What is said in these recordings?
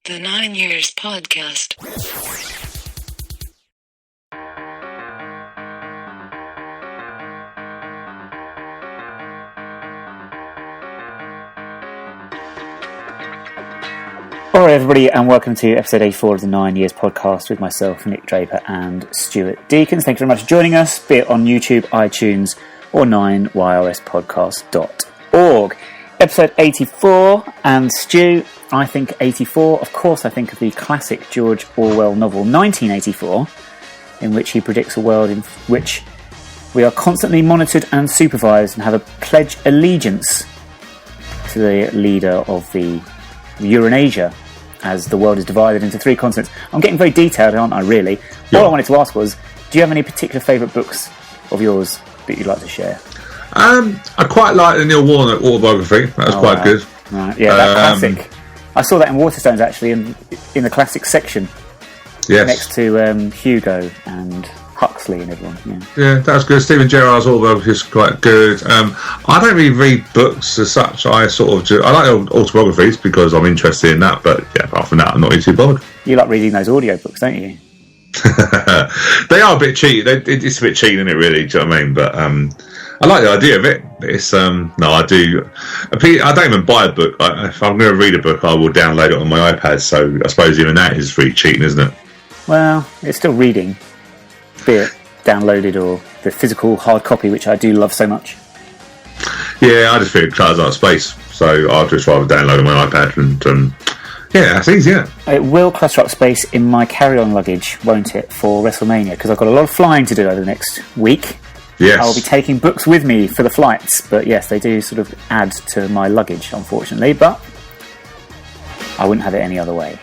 The 9 Years Podcast. Alright everybody, and welcome to episode 84 of the 9 Years Podcast with myself, Nick Draper and Stuart Deakins. Thank you very much for joining us, be it on YouTube, iTunes or 9yrspodcast.org. Episode 84, and Stu, I think 84, of course I think of the classic George Orwell novel 1984, in which he predicts a world in which we are constantly monitored and supervised and have a pledge allegiance to the leader of the Eurasia, as the world is divided into 3 continents. I'm getting very detailed, aren't I, really? Yeah. All I wanted to ask was, do you have any particular favourite books of yours that you'd like to share? I quite like the Neil Warnock autobiography. That was quite good. Right. Yeah, that classic. I saw that in Waterstones, actually, in the classic section. Yes. Next to Hugo and Huxley and everyone. Yeah, that was good. Stephen Gerrard's autobiography is quite good. I don't really read books as such. I like autobiographies because I'm interested in that, but yeah, apart from that, I'm not really too bothered. You like reading those audiobooks, don't you? They are a bit cheaty. It's a bit cheating, isn't it, really? Do you know what I mean? But I like the idea of it. It's no, I do. I don't even buy a book. If I'm going to read a book, I will download it on my iPad. So I suppose even that is really cheating, isn't it? Well, it's still reading, be it downloaded or the physical hard copy, which I do love so much. Yeah, I just feel it clutters out space, so I'd just rather download on my iPad and yeah, that's easy. Yeah, it will clutter up space in my carry-on luggage, won't it, for WrestleMania? Because I've got a lot of flying to do over the next week. Yes. I'll be taking books with me for the flights, but yes, they do sort of add to my luggage, unfortunately, but I wouldn't have it any other way.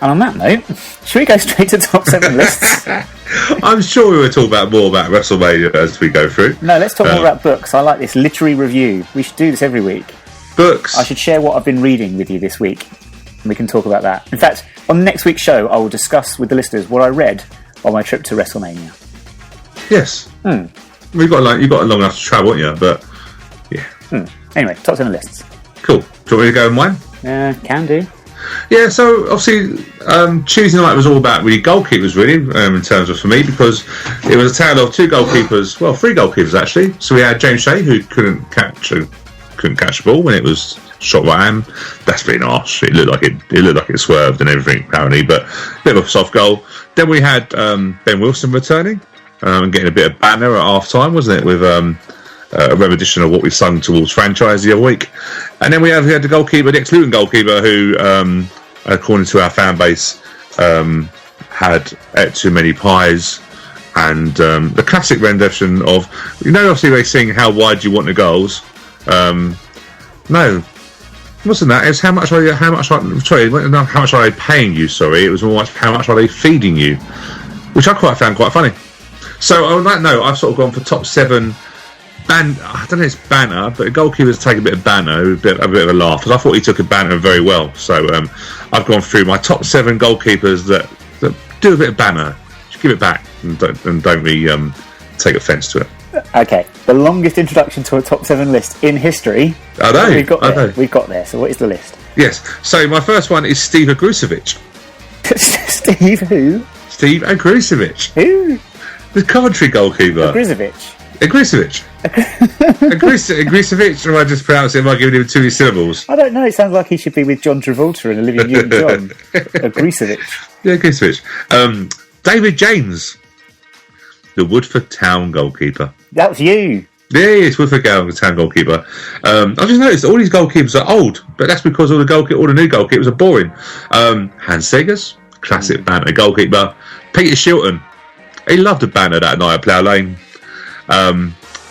And on that note, should we go straight to top 7 lists? I'm sure we will talk more about WrestleMania as we go through. No, let's talk more about books. I like this literary review. We should do this every week. Books. I should share what I've been reading with you this week, and we can talk about that. In fact, on next week's show, I will discuss with the listeners what I read on my trip to WrestleMania. Yes. You've got long enough to travel, haven't you? But yeah. Anyway, top 7 lists. Cool. Do you want me to go in mine? Can do. Yeah, so obviously Tuesday night was all about really goalkeepers, really, in terms of for me, because it was a tale of 2 goalkeepers, well, 3 goalkeepers actually. So we had James Shea, who couldn't catch the ball when it was shot by him. That's really harsh. It looked like it swerved and everything apparently, but a bit of a soft goal. Then we had Ben Wilson returning and getting a bit of banter at half time, wasn't it, with a repetition of what we sung towards franchise the other week. And then we had the goalkeeper, the ex-Luton goalkeeper, who, according to our fan base, had ate too many pies. And the classic rendition of, obviously they sing "How Wide Do You Want the Goals?" No, wasn't that? It's how much are they paying you? Sorry, it was more how much are they feeding you, which I found quite funny. So on that note, I've sort of gone for top 7. And I don't know if it's banter, but goalkeepers take a bit of banter, a bit of a laugh, because I thought he took a banter very well. So I've gone through my top 7 goalkeepers that do a bit of banter. Just give it back and don't really take offence to it. Okay, the longest introduction to a top 7 list in history. I know. We've got there. So what is the list? Yes. So my first one is Steve Agrusovic. Steve who? Steve Agrusovic. Who? The Coventry goalkeeper. Agrusovic. Agrusovic, or am I just pronouncing it by giving him 2 syllables? I don't know, it sounds like he should be with John Travolta and Olivia Newton-John. Agrusovic. Yeah, Agrusovic. David James, the Woodford Town goalkeeper. That was you. Yeah, it's Woodford Town goalkeeper. I've just noticed all these goalkeepers are old, but that's because all the new goalkeepers are boring. Hans Segers, classic banter goalkeeper. Peter Shilton, he loved a banter that night at Plough Lane.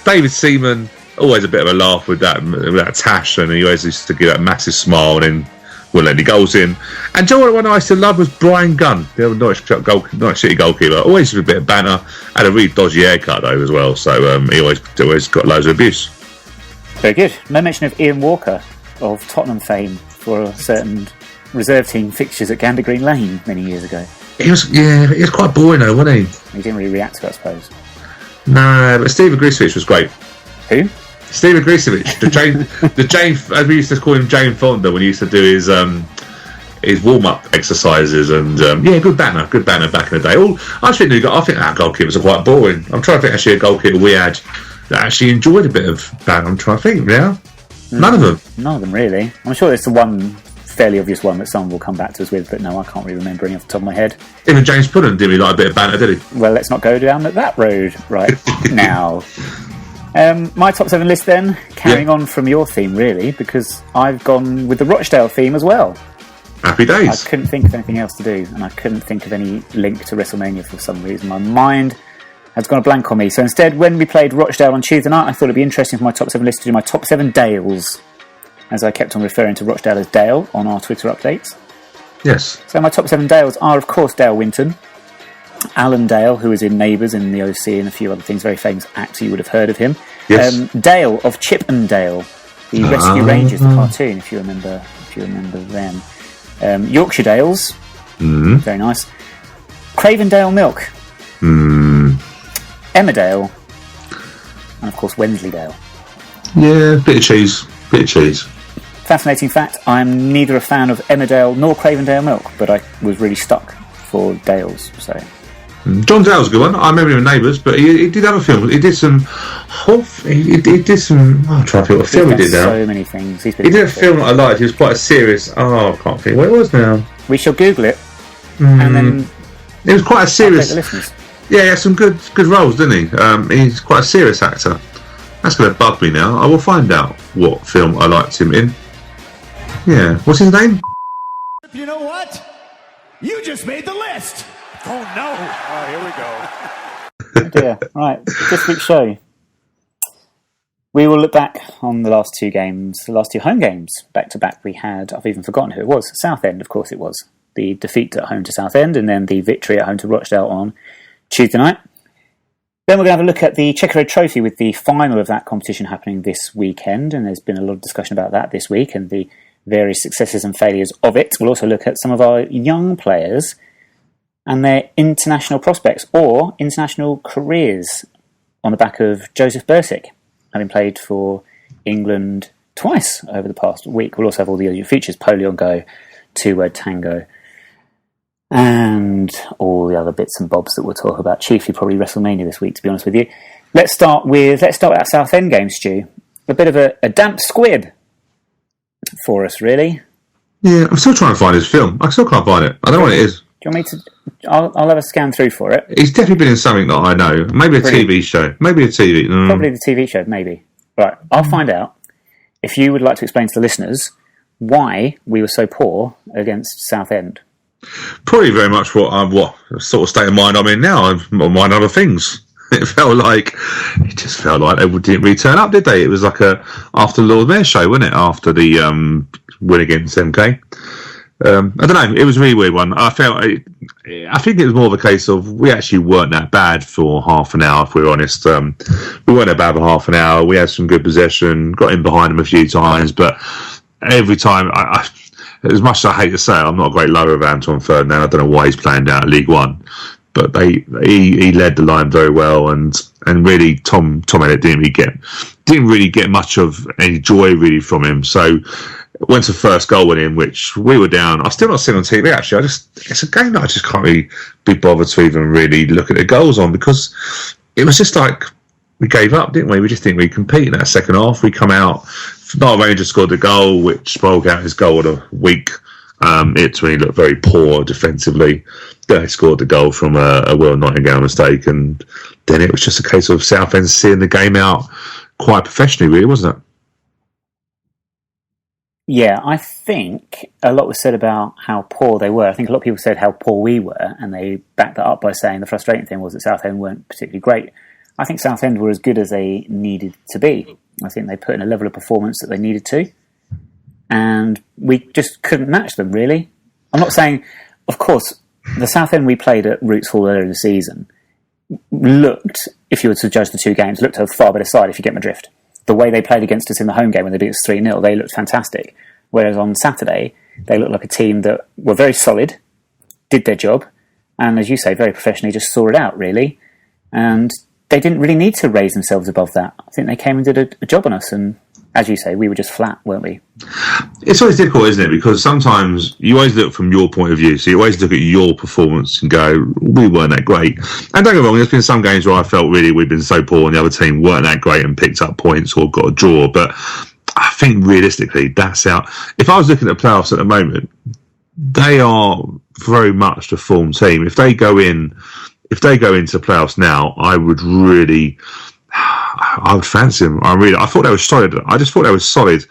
David Seaman, always a bit of a laugh with that tash, and he always used to give that massive smile and then wouldn't let any goals in. And Joe, one I used to love was Brian Gunn, the old Norwich City goalkeeper. Always with a bit of banter, had a really dodgy haircut though as well, so he always got loads of abuse. Very good. No mention of Ian Walker of Tottenham fame for certain reserve team fixtures at Gander Green Lane many years ago. He was quite boring though, wasn't he? He didn't really react to it, I suppose. No, but Steve Agrusovic was great. Who? Steve Agrusovic, the Jane, as we used to call him, Jane Fonda, when he used to do his his warm-up exercises, and good banner back in the day. I think our goalkeepers are quite boring. I'm trying to think actually a goalkeeper we had that actually enjoyed a bit of banner. I'm trying to think now. None of them really. I'm sure there's the one fairly obvious one that someone will come back to us with, but no, I can't really remember any off the top of my head. Even James Pullen didn't really like a bit of banter, did he? Well, let's not go down that road right now. My top 7 list then, carrying on from your theme really, because I've gone with the Rochdale theme as well. Happy days. I couldn't think of anything else to do, and I couldn't think of any link to WrestleMania for some reason. My mind has gone a blank on me. So instead, when we played Rochdale on Tuesday night, I thought it'd be interesting for my top 7 list to do my top 7 Dales, as I kept on referring to Rochdale as Dale on our Twitter updates. Yes. So my top 7 Dales are, of course, Dale Winton, Alan Dale, who was in Neighbours and the OC and a few other things, very famous actor, you would have heard of him. Yes. Dale of Chip and Dale, the Rescue Rangers, the cartoon, if you remember them. Yorkshire Dales, very nice. Cravendale Milk, Emmerdale, and of course Wensleydale. Yeah, bit of cheese. Fascinating fact, I'm neither a fan of Emmerdale nor Cravendale Milk, but I was really stuck for Dales, so... John Dale's a good one. I remember him in Neighbours, but he did have a film. He did some... He did some... I'm trying to think what film he did now. So many things. He did a film that I liked. He was quite a serious... I can't think what it was now. We shall Google it, and then... It was quite a serious... The listeners. Yeah, he had some good roles, didn't he? He's quite a serious actor. That's going to bug me now. I will find out what film I liked him in. Yeah. What's his name? You know what? You just made the list! Oh no! Oh, here we go. Oh dear. Right, this week's show. We will look back on the last 2 games, the last 2 home games. Back to back we had, I've even forgotten who it was. Southend, of course it was. The defeat at home to Southend and then the victory at home to Rochdale on Tuesday night. Then we're going to have a look at the Checkatrade Trophy with the final of that competition happening this weekend, and there's been a lot of discussion about that this week and the various successes and failures of it. We'll also look at some of our young players and their international prospects or international careers on the back of Joseph Bursick, having played for England twice over the past week. We'll also have all the other features, Polio on Go, 2-word tango, and all the other bits and bobs that we'll talk about, chiefly probably WrestleMania this week, to be honest with you. Let's start with that Southend game, Stu. A bit of a damp squib for us, really. Yeah, I'm still trying to find his film. I still can't find it. I don't know what it is. Do you want me to... I'll have a scan through for it. He's definitely been in something that I know. Maybe a TV show. Maybe a TV... Probably the TV show, maybe. Right, I'll find out. If you would like to explain to the listeners why we were so poor against Southend. Probably very much what sort of state of mind I'm in now. I'm mind other things. It just felt like they didn't really turn up, did they? It was like after the Lord Mayor show, wasn't it? After the win against MK. I don't know. It was a really weird one. I think it was more of a case of we actually weren't that bad for half an hour, if we're honest. We weren't that bad for half an hour. We had some good possession, got in behind them a few times, but every time, as much as I hate to say it, I'm not a great lover of Anton Ferdinand. I don't know why he's playing down at League One, but he led the line very well, and really Tom Elliott didn't really get much of any joy really from him. So went to first goal went in, which we were down. I've still not seen on TV actually. It's a game that I just can't really be bothered to even really look at the goals on, because it was just like we gave up, didn't we? We just didn't really compete in that second half. We come out, Niall Ranger scored the goal, which spoke out his goal of the week. It really looked very poor defensively. Then they scored the goal from a Will Nightingale mistake, and then it was just a case of Southend seeing the game out quite professionally, really, wasn't it? Yeah, I think a lot was said about how poor they were. I think a lot of people said how poor we were, and they backed that up by saying the frustrating thing was that Southend weren't particularly great. I think Southend were as good as they needed to be. I think they put in a level of performance that they needed to, and we just couldn't match them, really. I'm not saying, of course, the Southend we played at Roots Hall earlier in the season looked, if you were to judge the 2 games, looked a far better side, if you get my drift. The way they played against us in the home game when they beat us 3-0, they looked fantastic. Whereas on Saturday, they looked like a team that were very solid, did their job, and as you say, very professionally just saw it out, really. And they didn't really need to raise themselves above that. I think they came and did a job on us, and as you say, we were just flat, weren't we? It's always difficult, isn't it? Because sometimes you always look from your point of view. So you always look at your performance and go, we weren't that great. And don't get me wrong, there's been some games where I felt really we've been so poor and the other team weren't that great and picked up points or got a draw. But I think realistically, that's out. If I was looking at playoffs at the moment, they are very much the form team. If they go into playoffs now, I would fancy them. I thought they were solid. I just thought they were solid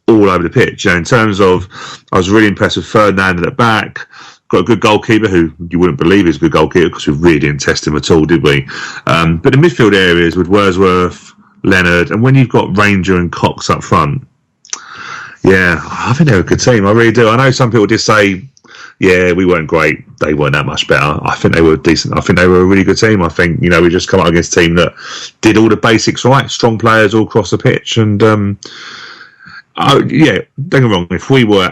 all over the pitch. In terms of, I was really impressed with Ferdinand at the back. Got a good goalkeeper who you wouldn't believe is a good goalkeeper because we really didn't test him at all, did we? But the midfield areas with Wordsworth, Leonard, and when you've got Ranger and Cox up front, yeah, I think they're a good team. I really do. I know some people just say, yeah, we weren't great. They weren't that much better. I think they were decent. I think they were a really good team. I think, we just come up against a team that did all the basics right. Strong players all across the pitch. And, don't get me wrong. If we were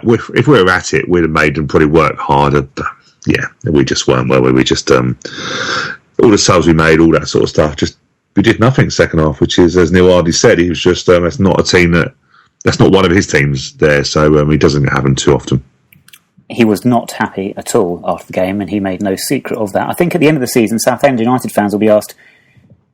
at it, we'd have made them probably work harder. But, yeah, we just weren't, were we? We just, all the subs we made, all that sort of stuff, we did nothing second half, which is, as Neil Hardy said, he was just, that's not a team that's not one of his teams there. So he doesn't happen too often. He was not happy at all after the game, and he made no secret of that. I think at the end of the season, Southend United fans will be asked,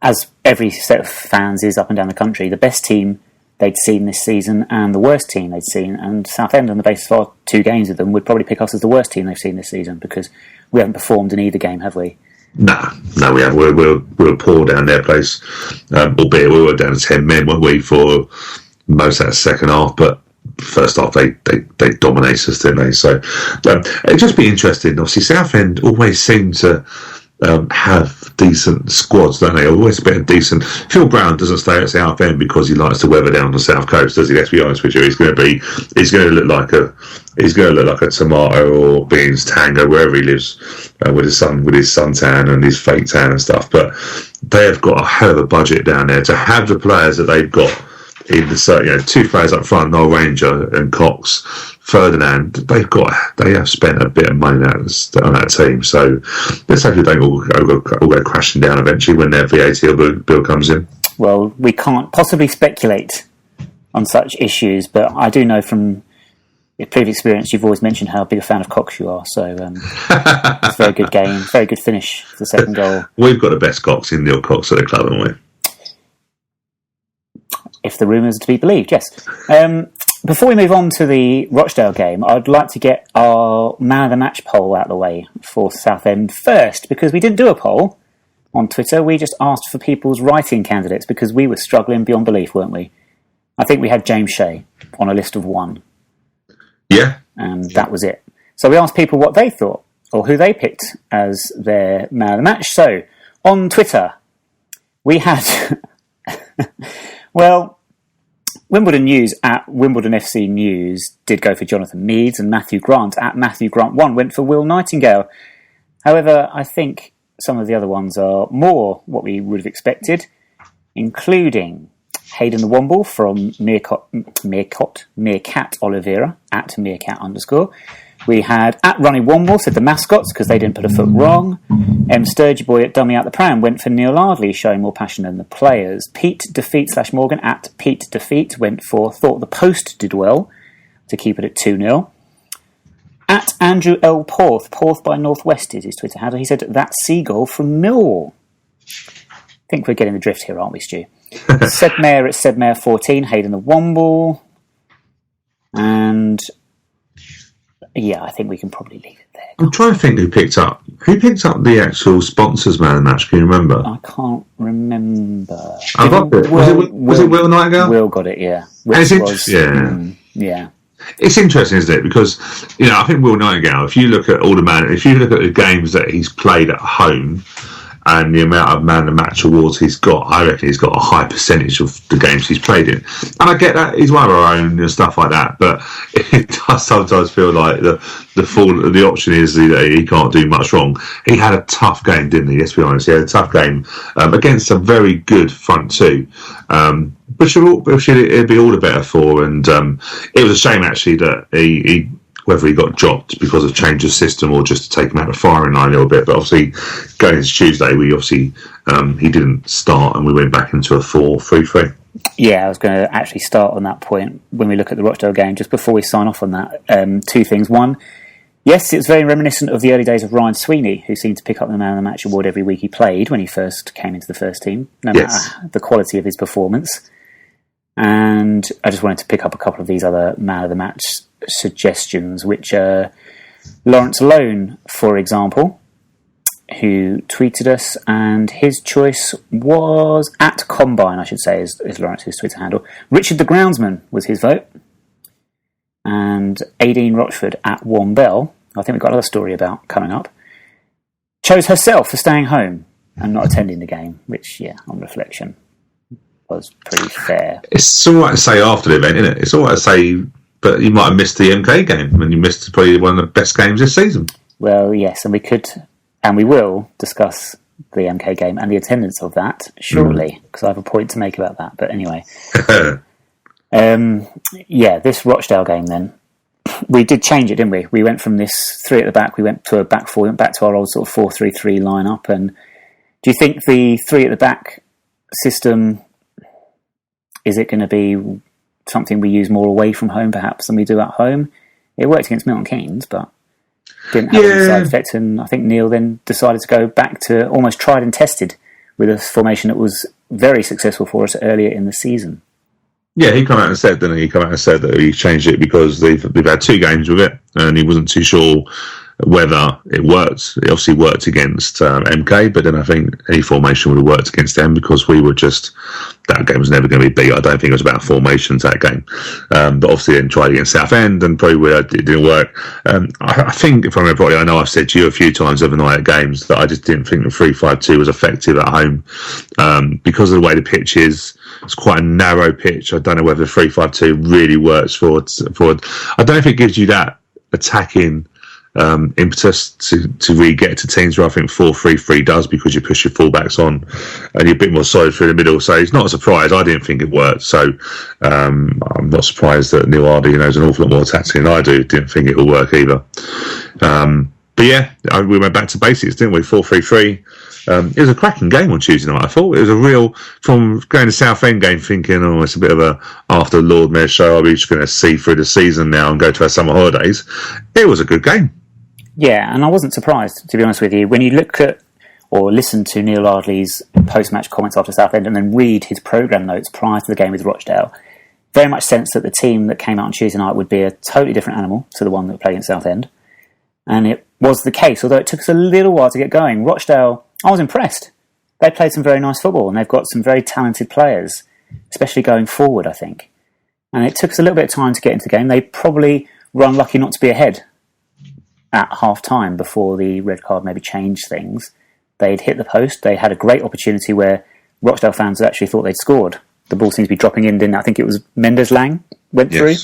as every set of fans is up and down the country, the best team they'd seen this season and the worst team they'd seen. And Southend, on the basis of our 2 games with them, would probably pick us as the worst team they've seen this season because we haven't performed in either game, have we? No, we haven't. We were poor down their place, albeit we were down to 10 men, weren't we, for most of that second half, but first half they dominated us, didn't they? So it'd just be interesting. Obviously, Southend always seem to have decent squads, don't they? Always a bit of decent. Phil Brown doesn't stay at Southend because he likes to weather down the south coast, does he? Let's be honest with you. He's going to look like a tomato or beans tango wherever he lives with his suntan and his fake tan and stuff. But they have got a hell of a budget down there to have the players that they've got. In the 2 players up front, Noel Ranger and Cox, Ferdinand, they have spent a bit of money on that team. So let's hope they don't all go crashing down eventually when their VAT bill comes in. Well, we can't possibly speculate on such issues, but I do know from your previous experience, you've always mentioned how big a fan of Cox you are. So it's a very good game, very good finish for the second goal. We've got the best Cox in Neil Cox at the club, haven't we? If the rumours are to be believed, yes. Before we move on to the Rochdale game, I'd like to get our Man of the Match poll out of the way for Southend first, because we didn't do a poll on Twitter. We just asked for people's writing candidates because we were struggling beyond belief, weren't we? I think we had James Shea on a list of 1. Yeah. And that was it. So we asked people what they thought, or who they picked as their Man of the Match. So, on Twitter, we had... Well, Wimbledon News at Wimbledon FC News did go for Jonathan Meads, and Matthew Grant at Matthew Grant 1 went for Will Nightingale. However, I think some of the other ones are more what we would have expected, including Hayden the Womble from Meerkat Oliveira at Meerkat_. We had at Ronnie Womble said the mascots because they didn't put a foot wrong. M. Sturgey Boy at Dummy Out the Pram went for Neil Ardley, showing more passion than the players. Pete Defeat /Morgan at Pete Defeat went for thought the post did well to keep it at 2-0. At Andrew L. Porth by Northwest is his Twitter handle. He said that seagull from Millwall. I think we're getting the drift here, aren't we, Stu? Sedmare at Sedmare14, Hayden the Womble. And... yeah, I think we can probably leave it there. I'm trying to think who picked up the actual sponsors Man of the Match. Can you remember? I can't remember. I got it. Was it Will Nightingale? Will got it, yeah. Yeah. It's interesting, isn't it? Because I think Will Nightingale. If you look at the games that he's played at home, and the amount of Man of the Match awards he's got, I reckon he's got a high percentage of the games he's played in. And I get that, he's one of our own and stuff like that, but it does sometimes feel like the option is that he can't do much wrong. He had a tough game, didn't he? Let's be honest. He had a tough game against a very good front 2. Which it'd be all the better for. And it was a shame, actually, that he whether he got dropped because of change of system or just to take him out of the firing line a little bit. But obviously, going into Tuesday, he didn't start and we went back into a 4-3-3. Yeah, I was going to actually start on that point when we look at the Rochdale game. Just before we sign off on that, two things. One, yes, it's very reminiscent of the early days of Ryan Sweeney, who seemed to pick up the Man of the Match award every week he played when he first came into the first team, no matter the quality of his performance. And I just wanted to pick up a couple of these other Man of the Match suggestions, which are Lawrence Lone, for example, who tweeted us, and his choice was at Combine, I should say, is Lawrence's Twitter handle. Richard the Groundsman was his vote, and Aideen Rochford at Warm Bell, I think we've got another story about coming up, chose herself for staying home and not attending the game, which, yeah, on reflection, was pretty fair. It's all right to say after the event, isn't it? It's all right to say, but you might have missed the MK game, and you missed probably one of the best games this season. Well, yes, and we could... And we will discuss the MK game and the attendance of that shortly, because I have a point to make about that. But anyway, this Rochdale game then, we did change it, didn't we? We went from this 3 at the back, we went to a back 4, we went back to our old sort of 4-3-3 lineup. And do you think the 3 at the back system, is it going to be something we use more away from home perhaps than we do at home? It worked against Milton Keynes, but didn't have any side effect, and I think Neil then decided to go back to almost tried and tested with a formation that was very successful for us earlier in the season. Yeah, he came out and said, didn't he? He came out and said that he changed it because they've had 2 games with it, and he wasn't too sure whether it worked. It obviously worked against MK, but then I think any formation would have worked against them because we were just... That game was never going to be beat. I don't think it was about formations, that game. But obviously then tried against Southend and probably it didn't work. I think, if I remember rightly, I know I've said to you a few times overnight at games that I just didn't think the 3-5-2 was effective at home. Because of the way the pitch is, it's quite a narrow pitch. I don't know whether the 3-5-2 really works forward. I don't know if it gives you that attacking impetus to really get to teams where I think 4-3-3 does, because you push your fullbacks on and you're a bit more solid through the middle. So it's not a surprise. I didn't think it worked. So I'm not surprised that Neil Hardy knows an awful lot more tactically than I do. Didn't think it will work either. But yeah, we went back to basics, didn't we? 4-3-3. It was a cracking game on Tuesday night, I thought. It was a real, from going to Southend game thinking, oh, it's a bit of a after Lord Mayor show, are we just going to see through the season now and go to our summer holidays? It was a good game. Yeah, and I wasn't surprised, to be honest with you. When you look at or listen to Neil Ardley's post-match comments after Southend and then read his programme notes prior to the game with Rochdale, very much sense that the team that came out on Tuesday night would be a totally different animal to the one that played against Southend. And it was the case, although it took us a little while to get going. Rochdale, I was impressed. They played some very nice football and they've got some very talented players, especially going forward, I think. And it took us a little bit of time to get into the game. They probably were unlucky not to be ahead at half-time before the red card maybe changed things. They'd hit the post. They had a great opportunity where Rochdale fans actually thought they'd scored. The ball seems to be dropping in, didn't it? I think it was Mendes Lang went through.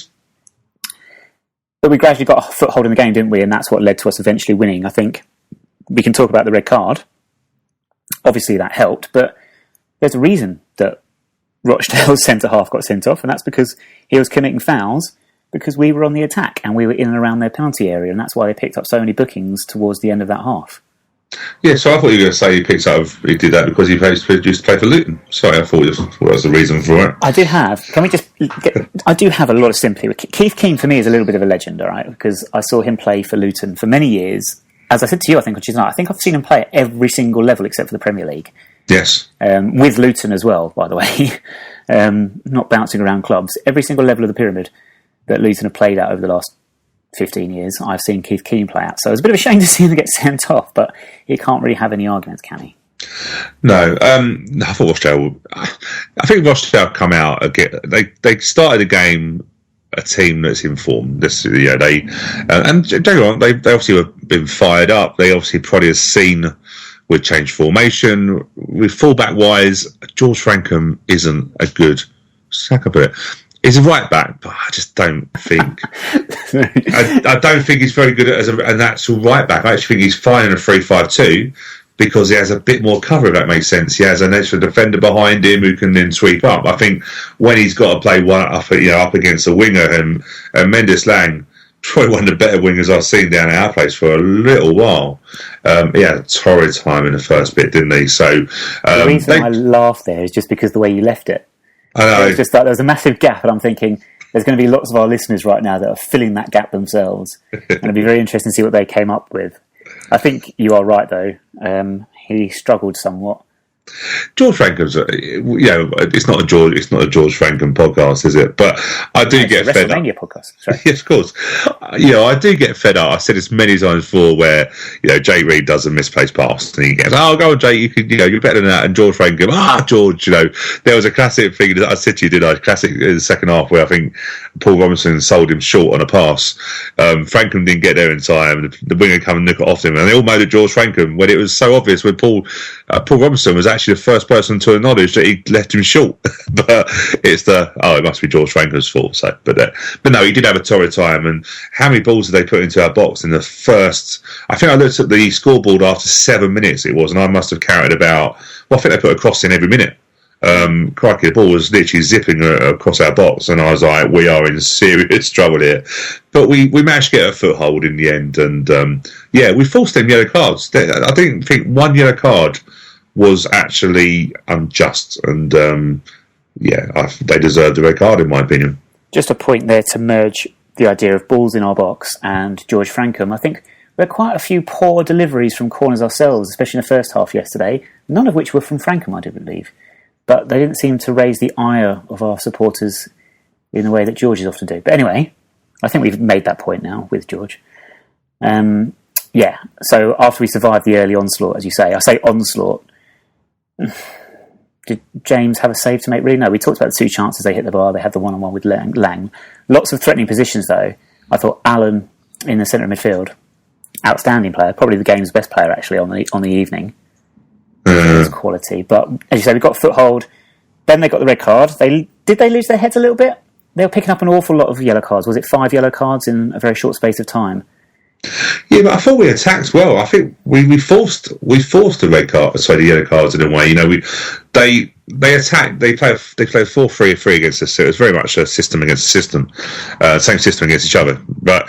But we gradually got a foothold in the game, didn't we? And that's what led to us eventually winning. I think we can talk about the red card. Obviously that helped, but there's a reason that Rochdale's centre-half got sent off, and that's because he was committing fouls because we were on the attack and we were in and around their penalty area, and that's why they picked up so many bookings towards the end of that half. Yeah, so I thought you were going to say he did that because he used to play for Luton. Sorry, I thought that was the reason for it. I do have. Can we just? I do have a lot of sympathy with Keith Keane. For me, is a little bit of a legend, all right? Because I saw him play for Luton for many years. As I said to you, I think on Tuesday night, I think I've seen him play at every single level except for the Premier League. Yes. With Luton as well, by the way. Not bouncing around clubs. Every single level of the pyramid that Luton have played at over the last 15 years, I've seen Keith Keane play at. So it's a bit of a shame to see him get sent off, but he can't really have any arguments, can he? No, I thought Rochdale. I think Rochdale come out again. They started the game a team that's informed. This, yeah, they and don't get me wrong, they obviously have been fired up. They obviously probably have seen with changed formation. With fullback wise, George Frankham isn't a good. Sack up a bit. He's a right back, but I just don't think. I don't think he's very good as an actual right back. I actually think he's fine in a 3-5-2 because he has a bit more cover, if that makes sense. He has an extra defender behind him who can then sweep up. I think when he's got to play one up against a winger, and Mendes Lang, probably one of the better wingers I've seen down at our place for a little while. He had a torrid time in the first bit, didn't he? So the reason I laugh there is just because the way you left it. I know. It was just like there was a massive gap, and I'm thinking there's going to be lots of our listeners right now that are filling that gap themselves, and it'd be very interesting to see what they came up with. I think you are right, though. He struggled somewhat. George Franklin's, it's not a George Franklin podcast, is it? But I do get fed up. WrestleMania podcast. Sorry. Yes, of course. I do get fed up. I've said this many times before, where Jay Reid does a misplaced pass, and he goes, "Oh, go on, Jay, you're better than that." And George Franklin, George, there was a classic thing that I said to you, did I? Classic in the second half where I think Paul Robinson sold him short on a pass. Franklin didn't get there in time. The winger come and nick it off him, and they all made it George Franklin when it was so obvious when Paul Robinson was actually the first person to acknowledge that he left him short. But it's it must be George Franklin's fault. So, but no, he did have a torrid time. And how many balls did they put into our box in the first? I think I looked at the scoreboard after 7 minutes it was, and I must have counted about. Well, I think they put a cross in every minute. Crikey, the ball was literally zipping across our box, and I was like, we are in serious trouble here. But we managed to get a foothold in the end, and we forced them yellow cards. I didn't think one yellow card was actually unjust, and they deserved a red card in my opinion. Just a point there to merge the idea of balls in our box and George Frankham. I think we had quite a few poor deliveries from corners ourselves, especially in the first half yesterday, none of which were from Frankham, I do believe. But they didn't seem to raise the ire of our supporters in the way that George is often do. But anyway, I think we've made that point now with George. So after we survived the early onslaught, as you say, I say onslaught, did James have a save to make? Really? No, we talked about the two chances they hit the bar. They had the one-on-one with Lang. Lots of threatening positions, though. I thought Alan in the centre of midfield, outstanding player, probably the game's best player, actually, on the evening. His quality. But, as you say, we got a foothold. Then they got the red card. Did they lose their heads a little bit? They were picking up an awful lot of yellow cards. Was it 5 yellow cards in a very short space of time? Yeah, but I thought we attacked well. I think we forced the red card, the yellow cards in a way. They attacked. They played 4-3-3 against us. So it was very much a system against a system, same system against each other. But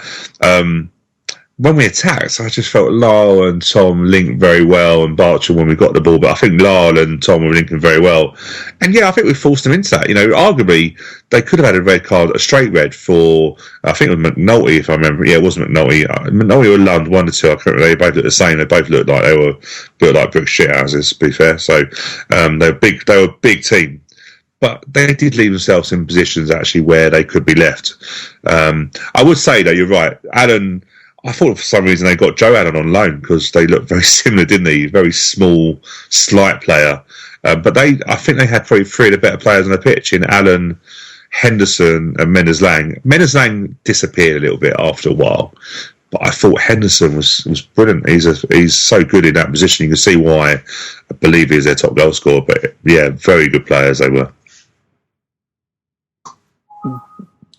when we attacked, I just felt Lyle and Tom linked very well, and Barcher when we got the ball. But I think Lyle and Tom were linking very well. And I think we forced them into that. Arguably, they could have had a red card, a straight red for, I think it was McNulty, if I remember. Yeah, it wasn't McNulty. McNulty or Lund, one or two. I couldn't remember. They both looked the same. They both looked like they were built like brick shithouses, to be fair. So they were a big team. But they did leave themselves in positions actually where they could be left. I would say, though, you're right. I thought for some reason they got Joe Allen on loan because they looked very similar, didn't they? Very small, slight player. But I think they had probably three of the better players on the pitch in Allen, Henderson and Mendez-Laing. Mendez-Laing disappeared a little bit after a while. But I thought Henderson was brilliant. He's so good in that position. You can see why I believe he's their top goal scorer. But yeah, very good players they were.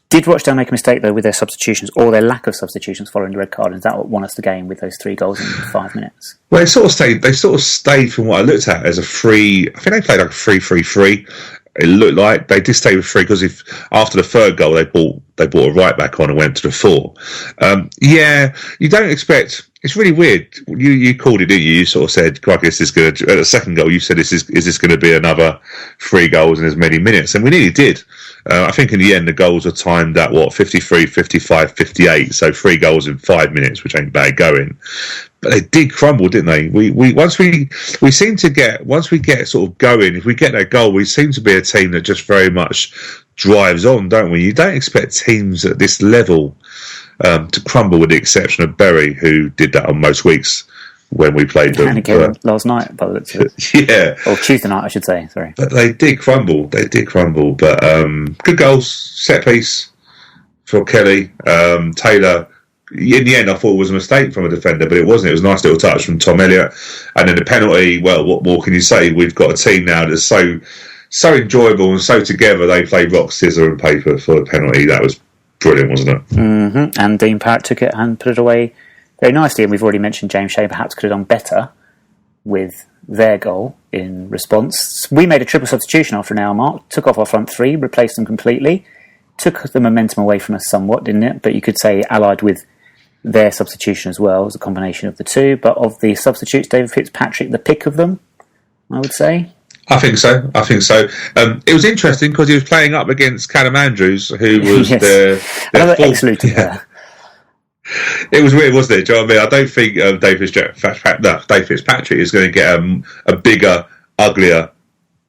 Did Rochdale make a mistake, though, with their substitutions or their lack of substitutions following the red card? And is that what won us the game with those 3 goals in 5 minutes? Well, they sort of stayed from what I looked at as a free. I think they played like a 3-3-3. It looked like they did stay with 3 because if after the third goal they brought a right back on and went to the 4. You don't expect. It's really weird. You called it, didn't you? You sort of said, "Crikey, this is good." At the second goal, you said, "Is this going to be another 3 goals in as many minutes?" And we nearly did. I think in the end the goals were timed at 53, 55, 58. So 3 goals in 5 minutes, which ain't bad going. But they did crumble, didn't they? Once we get sort of going, if we get that goal, we seem to be a team that just very much drives on, don't we? You don't expect teams at this level to crumble, with the exception of Bury, who did that on most weeks when we played them. And again last night, by the looks of it. Yeah. Or Tuesday night, I should say, sorry. But they did crumble. But good goals, set piece for Kelly. Taylor, in the end, I thought it was a mistake from a defender, but it wasn't. It was a nice little touch from Tom Elliott. And then the penalty, well, what more can you say? We've got a team now that's so enjoyable and so together. They played rock, scissors and paper for the penalty. That was brilliant, wasn't it? Mm-hmm. And Dean Parrott took it and put it away very nicely. And we've already mentioned James Shea perhaps could have done better with their goal in response. We made a triple substitution after an hour mark, took off our front 3, replaced them completely, took the momentum away from us somewhat, didn't it? But you could say allied with their substitution as well, as a combination of the two. But of the substitutes, David Fitzpatrick, the pick of them, I would say. I think so. It was interesting because he was playing up against Callum Andrews, who was their another full, ex-Luton player. It was weird, wasn't it? Do you know what I mean? I don't think Dave Fitzpatrick is going to get a bigger, uglier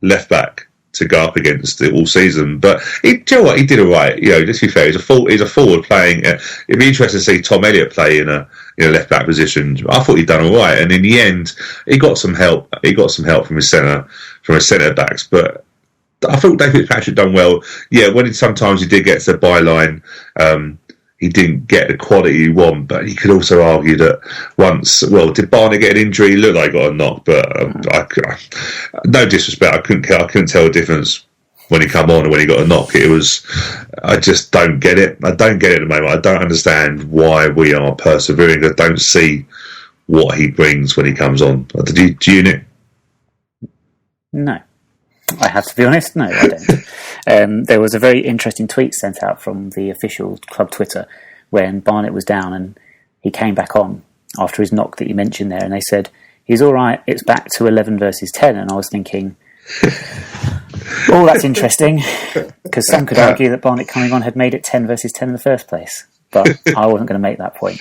left back to go up against all season. But do you know what? He did all right. Let's be fair. He's a forward playing. It'd be interesting to see Tom Elliott play in a left back position. I thought he'd done all right, and in the end, he got some help. He got some help from his centre backs, but I thought Dave Fitzpatrick done well. Yeah, sometimes he did get to the byline. He didn't get the quality he wanted, but he could also argue that did Barnett get an injury? He looked like he got a knock, but no disrespect, I couldn't tell the difference when he come on and when he got a knock. I just don't get it. I don't get it at the moment. I don't understand why we are persevering. I don't see what he brings when he comes on. Do you, Nick? No. I have to be honest, no, I don't. There was a very interesting tweet sent out from the official club Twitter when Barnett was down and he came back on after his knock that you mentioned there, and they said, he's all right, it's back to 11 versus 10, and I was thinking, oh, that's interesting, because some could argue that Barnett coming on had made it 10 versus 10 in the first place, but I wasn't going to make that point.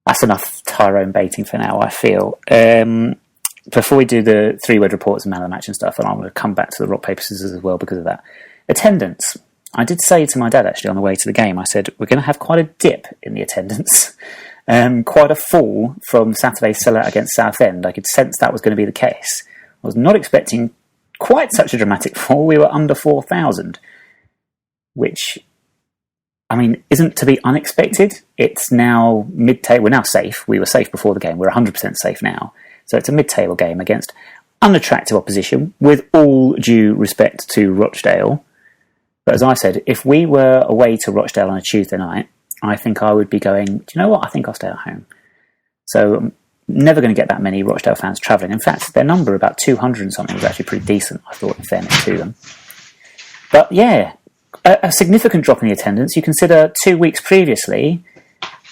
That's enough Tyrone baiting for now, I feel. Before we do the three-word reports and man of the match and stuff, and I'm going to come back to the rock, paper, scissors as well because of that. Attendance. I did say to my dad, actually, on the way to the game, I said, we're going to have quite a dip in the attendance. Quite a fall from Saturday's sellout against Southend. I could sense that was going to be the case. I was not expecting quite such a dramatic fall. We were under 4,000, which, I mean, isn't to be unexpected. It's now mid-table. We're now safe. We were safe before the game. We're 100% safe now. So it's a mid-table game against unattractive opposition, with all due respect to Rochdale. But as I said, if we were away to Rochdale on a Tuesday night, I think I would be going, do you know what, I think I'll stay at home. So I'm never going to get that many Rochdale fans travelling. In fact, their number, about 200 and something, was actually pretty decent, I thought, in fairness to them. But yeah, a significant drop in the attendance. You consider 2 weeks previously,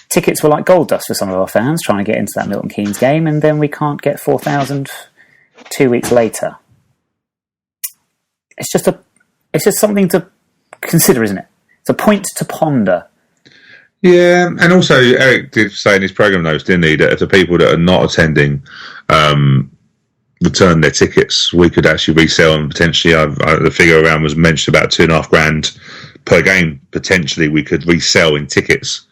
tickets were like gold dust for some of our fans trying to get into that Milton Keynes game, and then we can't get 4,000 2 weeks later. It's just something to consider, isn't it? It's a point to ponder. Yeah, and also Eric did say in his programme notes, didn't he, that if the people that are not attending return their tickets, we could actually resell them potentially. The figure around was mentioned about $2,500 per game. Potentially, we could resell in tickets.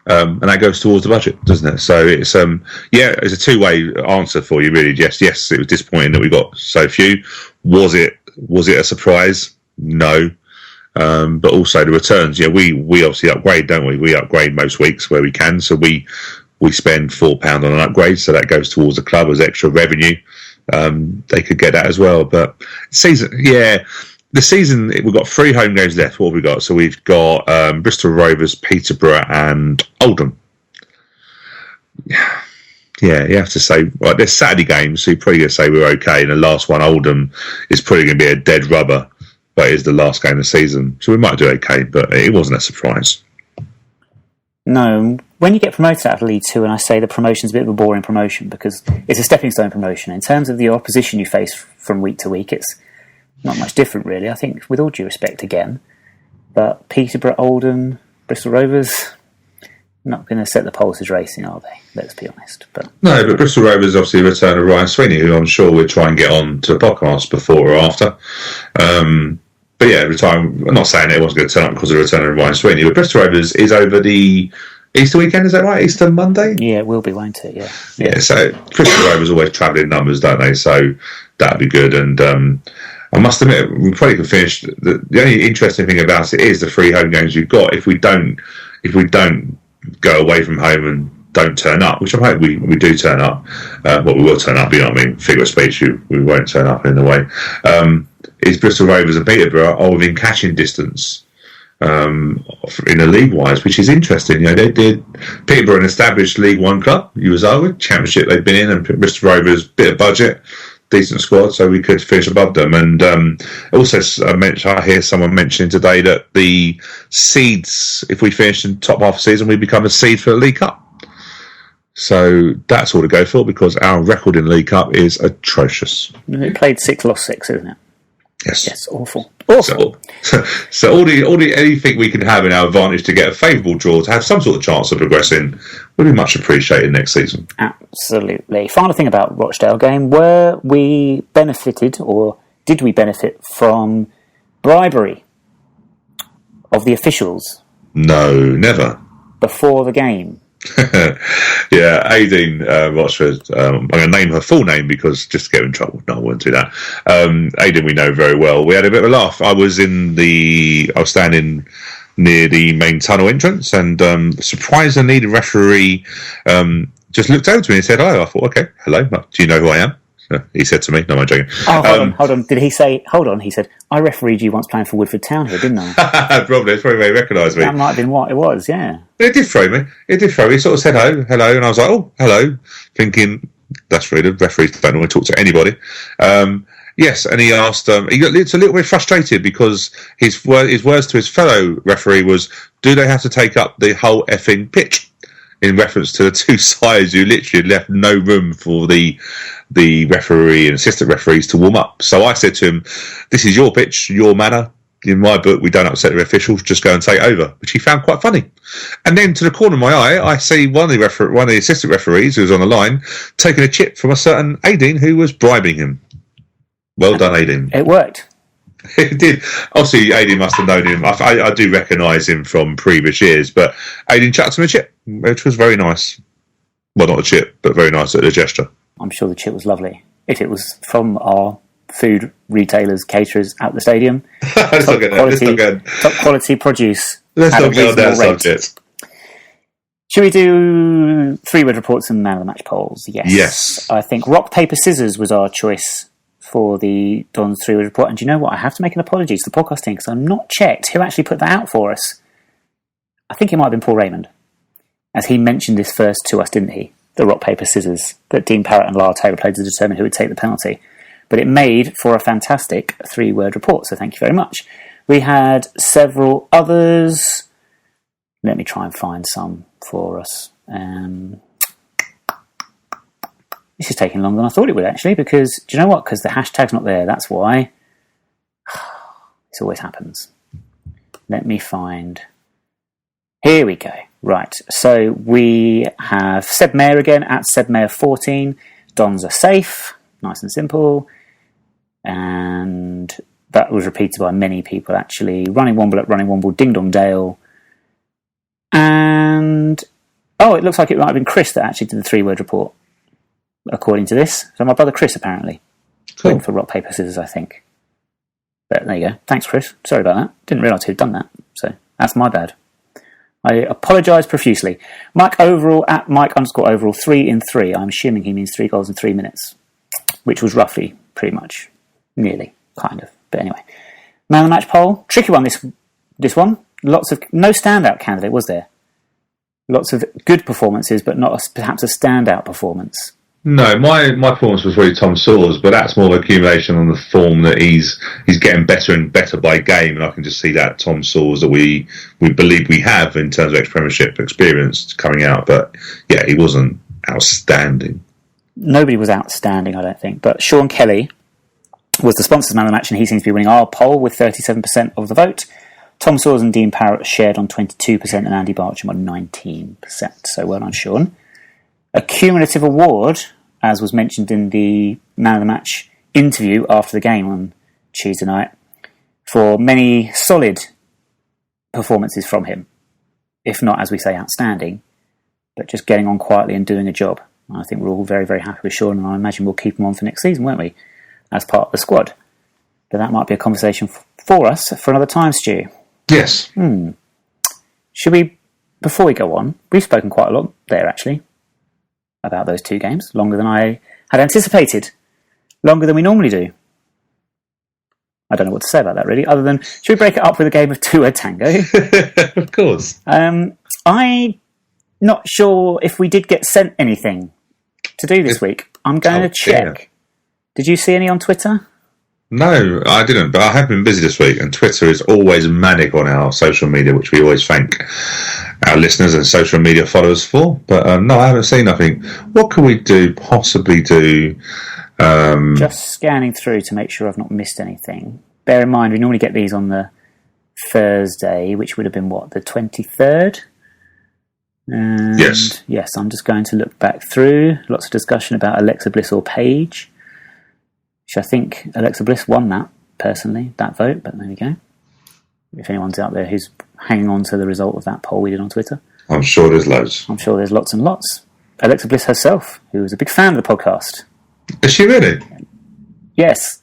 And that goes towards the budget, doesn't it? So it's it's a two-way answer for you, really. Yes, it was disappointing that we got so few. Was it a surprise? No. But also the returns. Yeah, we obviously upgrade, don't we? We upgrade most weeks where we can. So we spend £4 on an upgrade, so that goes towards the club as extra revenue. They could get that as well. But the season, we've got 3 home games left. What have we got? So we've got Bristol Rovers, Peterborough and Oldham. Yeah, you have to say, right, there's Saturday games, so you're probably going to say we're okay. And the last one, Oldham, is probably going to be a dead rubber, but it is the last game of the season. So we might do okay, but it wasn't a surprise. No, when you get promoted out of League 2, and I say the promotion's a bit of a boring promotion because it's a stepping stone promotion. In terms of the opposition you face from week to week, it's not much different, really. I think, with all due respect again, but Peterborough, Oldham, Bristol Rovers, not going to set the pulses racing, are they? Let's be honest. No, but Bristol Rovers obviously return of Ryan Sweeney, who I'm sure we'll try and get on to a podcast before or after. But yeah, I'm not saying everyone's going to turn up because of the return of Ryan Sweeney, but Bristol Rovers is over the Easter weekend, is that right? Easter Monday? Yeah, it will be, won't it? Yeah, so Bristol Rovers always travel in numbers, don't they? So that'd be good. And I must admit, we probably could finish. The only interesting thing about it is the 3 home games we've got. If we don't go away from home and don't turn up, which I hope we do turn up, we will turn up, you know what I mean? Figure of speech, we won't turn up in the way. Is Bristol Rovers and Peterborough are within catching distance in the league-wise, which is interesting. You know, they did Peterborough an established League One club, USARA Championship they've been in, and Bristol Rovers bit of budget, decent squad, so we could finish above them. And also, I hear someone mentioning today that the seeds, if we finish in top half of the season, we become a seed for the League Cup. So that's all to go for, because our record in the League Cup is atrocious. It played 6, lost 6, isn't it? Yes. Yes, awful. Awful. So all the anything we can have in our advantage to get a favourable draw, to have some sort of chance of progressing, would be much appreciated next season. Absolutely. Final thing about Rochdale game, were we benefited, or did we benefit from bribery of the officials? No, never. Before the game? Yeah, Aideen Rochford. I'm going to name her full name because just to get her in trouble. No, I won't do that. Aideen, we know very well. We had a bit of a laugh. I was standing near the main tunnel entrance, and surprisingly, the referee just looked over to me and said hello. I thought, okay, hello. Do you know who I am? He said to me, no, I'm joking. Oh, hold on. Did he say, hold on? He said, I refereed you once playing for Woodford Town here, didn't I? Probably. It's probably where he recognised me. That might have been what it was, yeah. It did throw me. He sort of said hello, and I was like, oh, hello, thinking, that's really the referees don't want to talk to anybody. Yes, and he asked, he looked a little bit frustrated because his words to his fellow referee was, do they have to take up the whole effing pitch? In reference to the two sides who literally left no room for the referee and assistant referees to warm up. So I said to him, this is your pitch, your manner. In my book, we don't upset the officials, just go and take over, which he found quite funny. And then to the corner of my eye, I see one of the assistant referees who was on the line taking a chip from a certain Aideen who was bribing him. Well done, Aideen. It worked. It did. Obviously, Aideen must have known him. I do recognise him from previous years, but Aideen chucked him a chip, which was very nice. Well, not a chip, but very nice at the gesture. I'm sure the chip was lovely. If it was from our food retailers, caterers at the stadium, top quality produce. Let's not go on that subject. Should we do 3-word reports and man of the match polls? Yes. I think rock, paper, scissors was our choice for the Don's 3-word report. And do you know what? I have to make an apology to the podcast team because I'm not checked who actually put that out for us. I think it might have been Paul Raymond, as he mentioned this first to us, didn't he? The rock, paper, scissors that Dean Parrott and Lara Taylor played to determine who would take the penalty. But it made for a fantastic 3-word report, so thank you very much. We had several others. Let me try and find some for us. This is taking longer than I thought it would, actually, because, do you know what? Because the hashtag's not there, that's why. This always happens. Let me find... Here we go. Right, so we have Seb Mayer again, at Seb Mayer 14. Dons are safe, nice and simple. And that was repeated by many people, actually. Running Womble at Running Womble, Ding Dong Dale. And... oh, it looks like it might have been Chris that actually did the 3-word report, according to this. So my brother Chris, apparently. Cool. For rock, paper, scissors, I think. But there you go. Thanks, Chris. Sorry about that. Didn't realise who'd done that. So that's my bad. I apologise profusely. Mike Overall, at Mike_Overall, 3 in 3. I'm assuming he means 3 goals in 3 minutes, which was roughly, pretty much, nearly, kind of. But anyway. Man of the match poll. Tricky one, this one. Lots of... no standout candidate, was there? Lots of good performances, but not perhaps a standout performance. No, my performance was really Tom Sawers, but that's more of accumulation on the form that he's getting better and better by game, and I can just see that Tom Sawers that we believe we have in terms of ex-Premiership experience coming out. But yeah, he wasn't outstanding. Nobody was outstanding, I don't think. But Shaun Kelly was the sponsor's man of the match, and he seems to be winning our poll with 37% of the vote. Tom Sawers and Dean Parrott shared on 22% and Andy Bartram on 19%. So well done, Shaun. A cumulative award, as was mentioned in the Man of the Match interview after the game on Tuesday night, for many solid performances from him. If not, as we say, outstanding, but just getting on quietly and doing a job. I think we're all very, very happy with Shaun, and I imagine we'll keep him on for next season, won't we, as part of the squad. But that might be a conversation for us for another time, Stu. Yes. Should we, before we go on, we've spoken quite a lot there, actually, about those 2 games, longer than I had anticipated, longer than we normally do. I don't know what to say about that, really, other than, should we break it up with a game of 2-word tango? Of course. I'm not sure if we did get sent anything to do this week. I'm going to check. Yeah. Did you see any on Twitter? No, I didn't, but I have been busy this week, and Twitter is always manic on our social media, which we always thank our listeners and social media followers for. But no, I haven't seen nothing. What can we possibly do? Just scanning through to make sure I've not missed anything. Bear in mind, we normally get these on the Thursday, which would have been, the 23rd? And yes, I'm just going to look back through. Lots of discussion about Alexa Bliss or Paige. I think Alexa Bliss won that, personally, that vote, but there we go. If anyone's out there who's hanging on to the result of that poll we did on Twitter. I'm sure there's loads. I'm sure there's lots and lots. Alexa Bliss herself, who was a big fan of the podcast. Is she really? Yes.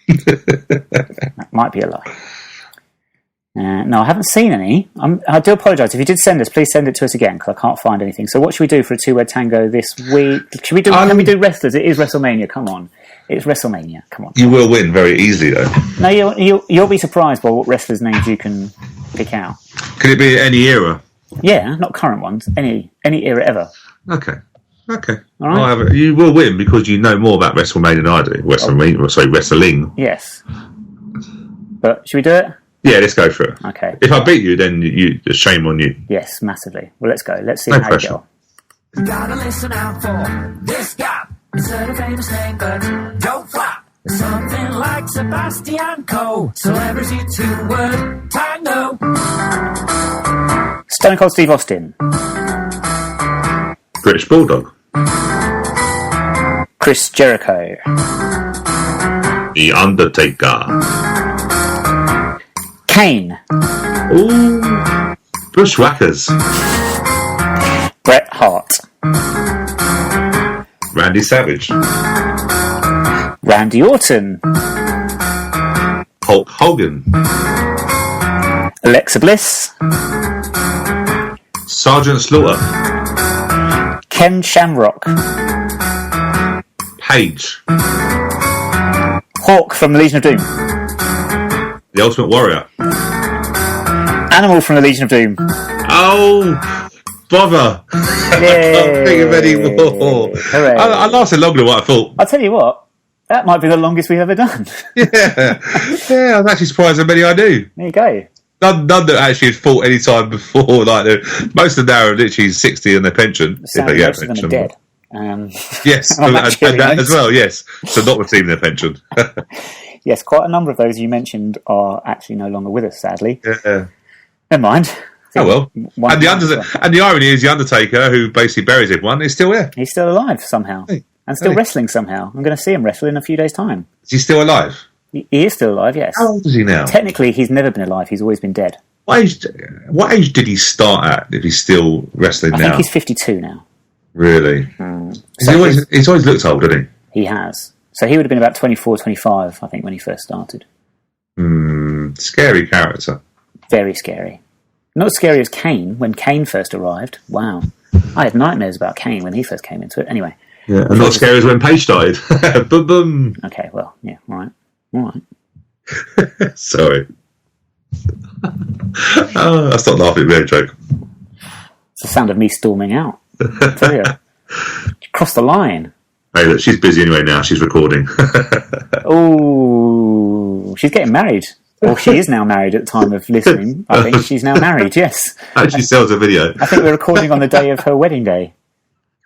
That might be a lie. No, I haven't seen any. I do apologise. If you did send us, please send it to us again, because I can't find anything. So what should we do for a two-word tango this week? Can we do wrestlers? It is WrestleMania, come on. It's WrestleMania. Come on. You will win very easily, though. No, you'll be surprised by what wrestlers' names you can pick out. Can it be any era? Yeah, not current ones. Any era ever. Okay. All right. Well, you will win because you know more about WrestleMania than I do. Wrestling. Yes. But should we do it? Yeah, let's go for it. Okay. If I beat you, then shame on you. Yes, massively. Well, let's go. Let's see how you go. You gotta listen out for this guy. It's a famous name, but don't flop. Something like Sebastian Coe. Celebrity two-word tango. Stone Cold Steve Austin. British Bulldog. Chris Jericho. The Undertaker. Kane. Ooh. Bushwhackers. Bret Hart. Randy Savage. Randy Orton. Hulk Hogan. Alexa Bliss. Sergeant Slaughter. Ken Shamrock. Paige. Hawk from the Legion of Doom. The Ultimate Warrior. Animal from the Legion of Doom. Oh, bother. I can't think of any more. I lasted longer than what I thought. I'll tell you what, that might be the longest we've ever done. Yeah, I was actually surprised how many I knew. There you go. None that actually had fought any time before. Most of them now are literally 60 in their pension. Sadly, most of them are dead. Yes, and that as well, yes. So not receiving their pension. Yes, quite a number of those you mentioned are actually no longer with us, sadly. Yeah. Never mind. Oh well. And the irony is the Undertaker, who basically buries everyone, is still here. He's still alive somehow. Hey. And still wrestling somehow. I'm going to see him wrestle in a few days' time. Is he still alive? He is still alive, yes. How old is he now? Technically, he's never been alive. He's always been dead. What age did he start at if he's still wrestling now? I think he's 52 now. Really? He's always looked old, hasn't he? He has. So he would have been about 24, 25, I think, when he first started. Scary character. Very scary. Not as scary as Kane, when Kane first arrived. Wow. I had nightmares about Kane when he first came into it. Anyway. Yeah, and not as scary as when Paige died. Boom, boom. Okay, well, yeah, all right. Sorry. I stopped laughing at the joke. It's the sound of me storming out. I tell you. She crossed the line. Hey, look, she's busy anyway now. She's recording. Oh, she's getting married. Or she is now married at the time of listening. I think she's now married, yes. And she sells a video. I think we're recording on the day of her wedding day,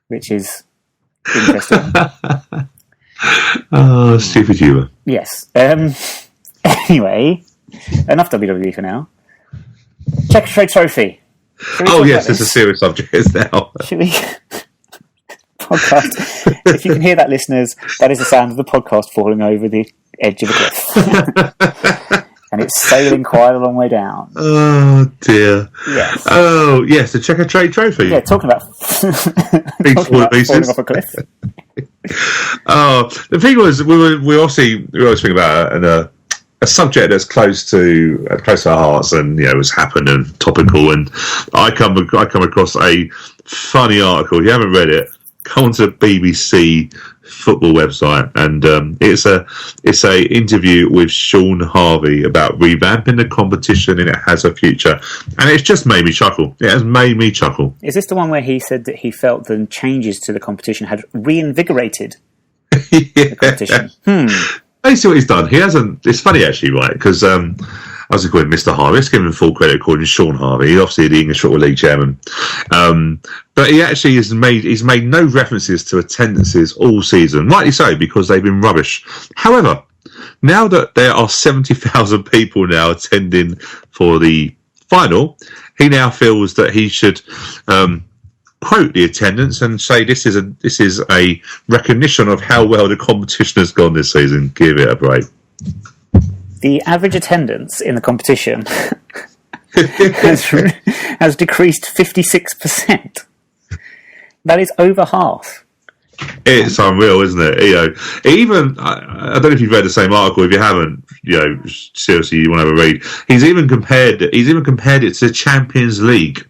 which is interesting. Oh, stupid humour. Yes. Anyway, enough WWE for now. Checkatrade Trophy. Oh, yes, it's a serious subject now. Should we... Podcast. If you can hear that, listeners, that is the sound of the podcast falling over the edge of a cliff. And it's sailing quite a long way down. Oh, dear. Yes. Oh, yes, the Checkatrade Trophy. Yeah, talking about falling off a cliff. The thing was, we always think about it, and a subject that's close to our hearts, and has happened and topical. And I come across a funny article. If you haven't read it, go onto the BBC football website, and it's a interview with Shaun Harvey about revamping the competition, and it has a future, and it's just made me chuckle. It has made me chuckle. Is this the one where he said that he felt the changes to the competition had reinvigorated the competition? I see what he's done. He hasn't. It's funny actually, right? Because I was calling Mr. Harvey. Let's give him full credit, calling Shaun Harvey. He's obviously the English Football League chairman. But he actually he's made no references to attendances all season. Rightly so, because they've been rubbish. However, now that there are 70,000 people now attending for the final, he now feels that he should quote the attendance and say this is a recognition of how well the competition has gone this season. Give it a break. The average attendance in the competition has decreased 56%. That is over half. It's unreal, isn't it? Even I don't know if you've read the same article. If you haven't, seriously, you want to have a read. He's even compared it to the Champions League.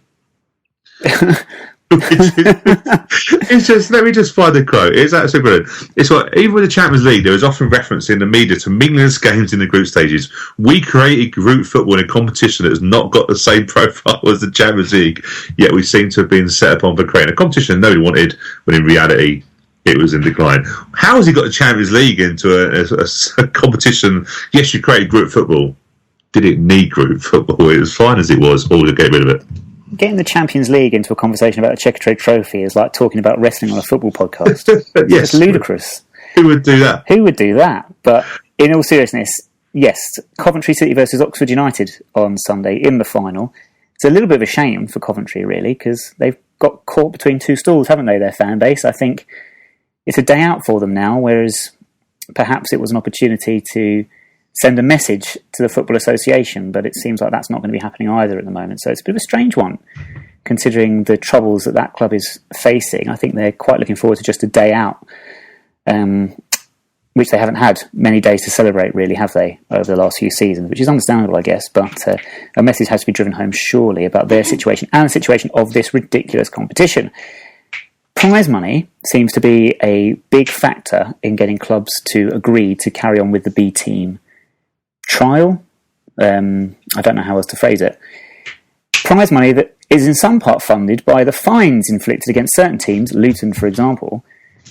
It's just, let me just find the quote. It's absolutely brilliant. It's like, even with the Champions League, there is often reference in the media to meaningless games in the group stages. We created group football in a competition that has not got the same profile as the Champions League, yet we seem to have been set upon for creating a competition nobody wanted, when in reality it was in decline. How has he got the Champions League into a competition? Yes, you created group football. Did it need group football? It was fine as it was, or to get rid of it. Getting the Champions League into a conversation about the Checkatrade Trophy is like talking about wrestling on a football podcast. Yes. It's ludicrous. Who would do that? Who would do that? But in all seriousness, yes, Coventry City versus Oxford United on Sunday in the final. It's a little bit of a shame for Coventry, really, because they've got caught between two stools, haven't they, their fan base? I think it's a day out for them now, whereas perhaps it was an opportunity to send a message to the Football Association, but it seems like that's not going to be happening either at the moment. So it's a bit of a strange one, considering the troubles that club is facing. I think they're quite looking forward to just a day out, which they haven't had many days to celebrate, really, have they, over the last few seasons, which is understandable, I guess, but a message has to be driven home, surely, about their situation and the situation of this ridiculous competition. Prize money seems to be a big factor in getting clubs to agree to carry on with the B team trial. I don't know how else to phrase it. Prize money that is in some part funded by the fines inflicted against certain teams, Luton for example,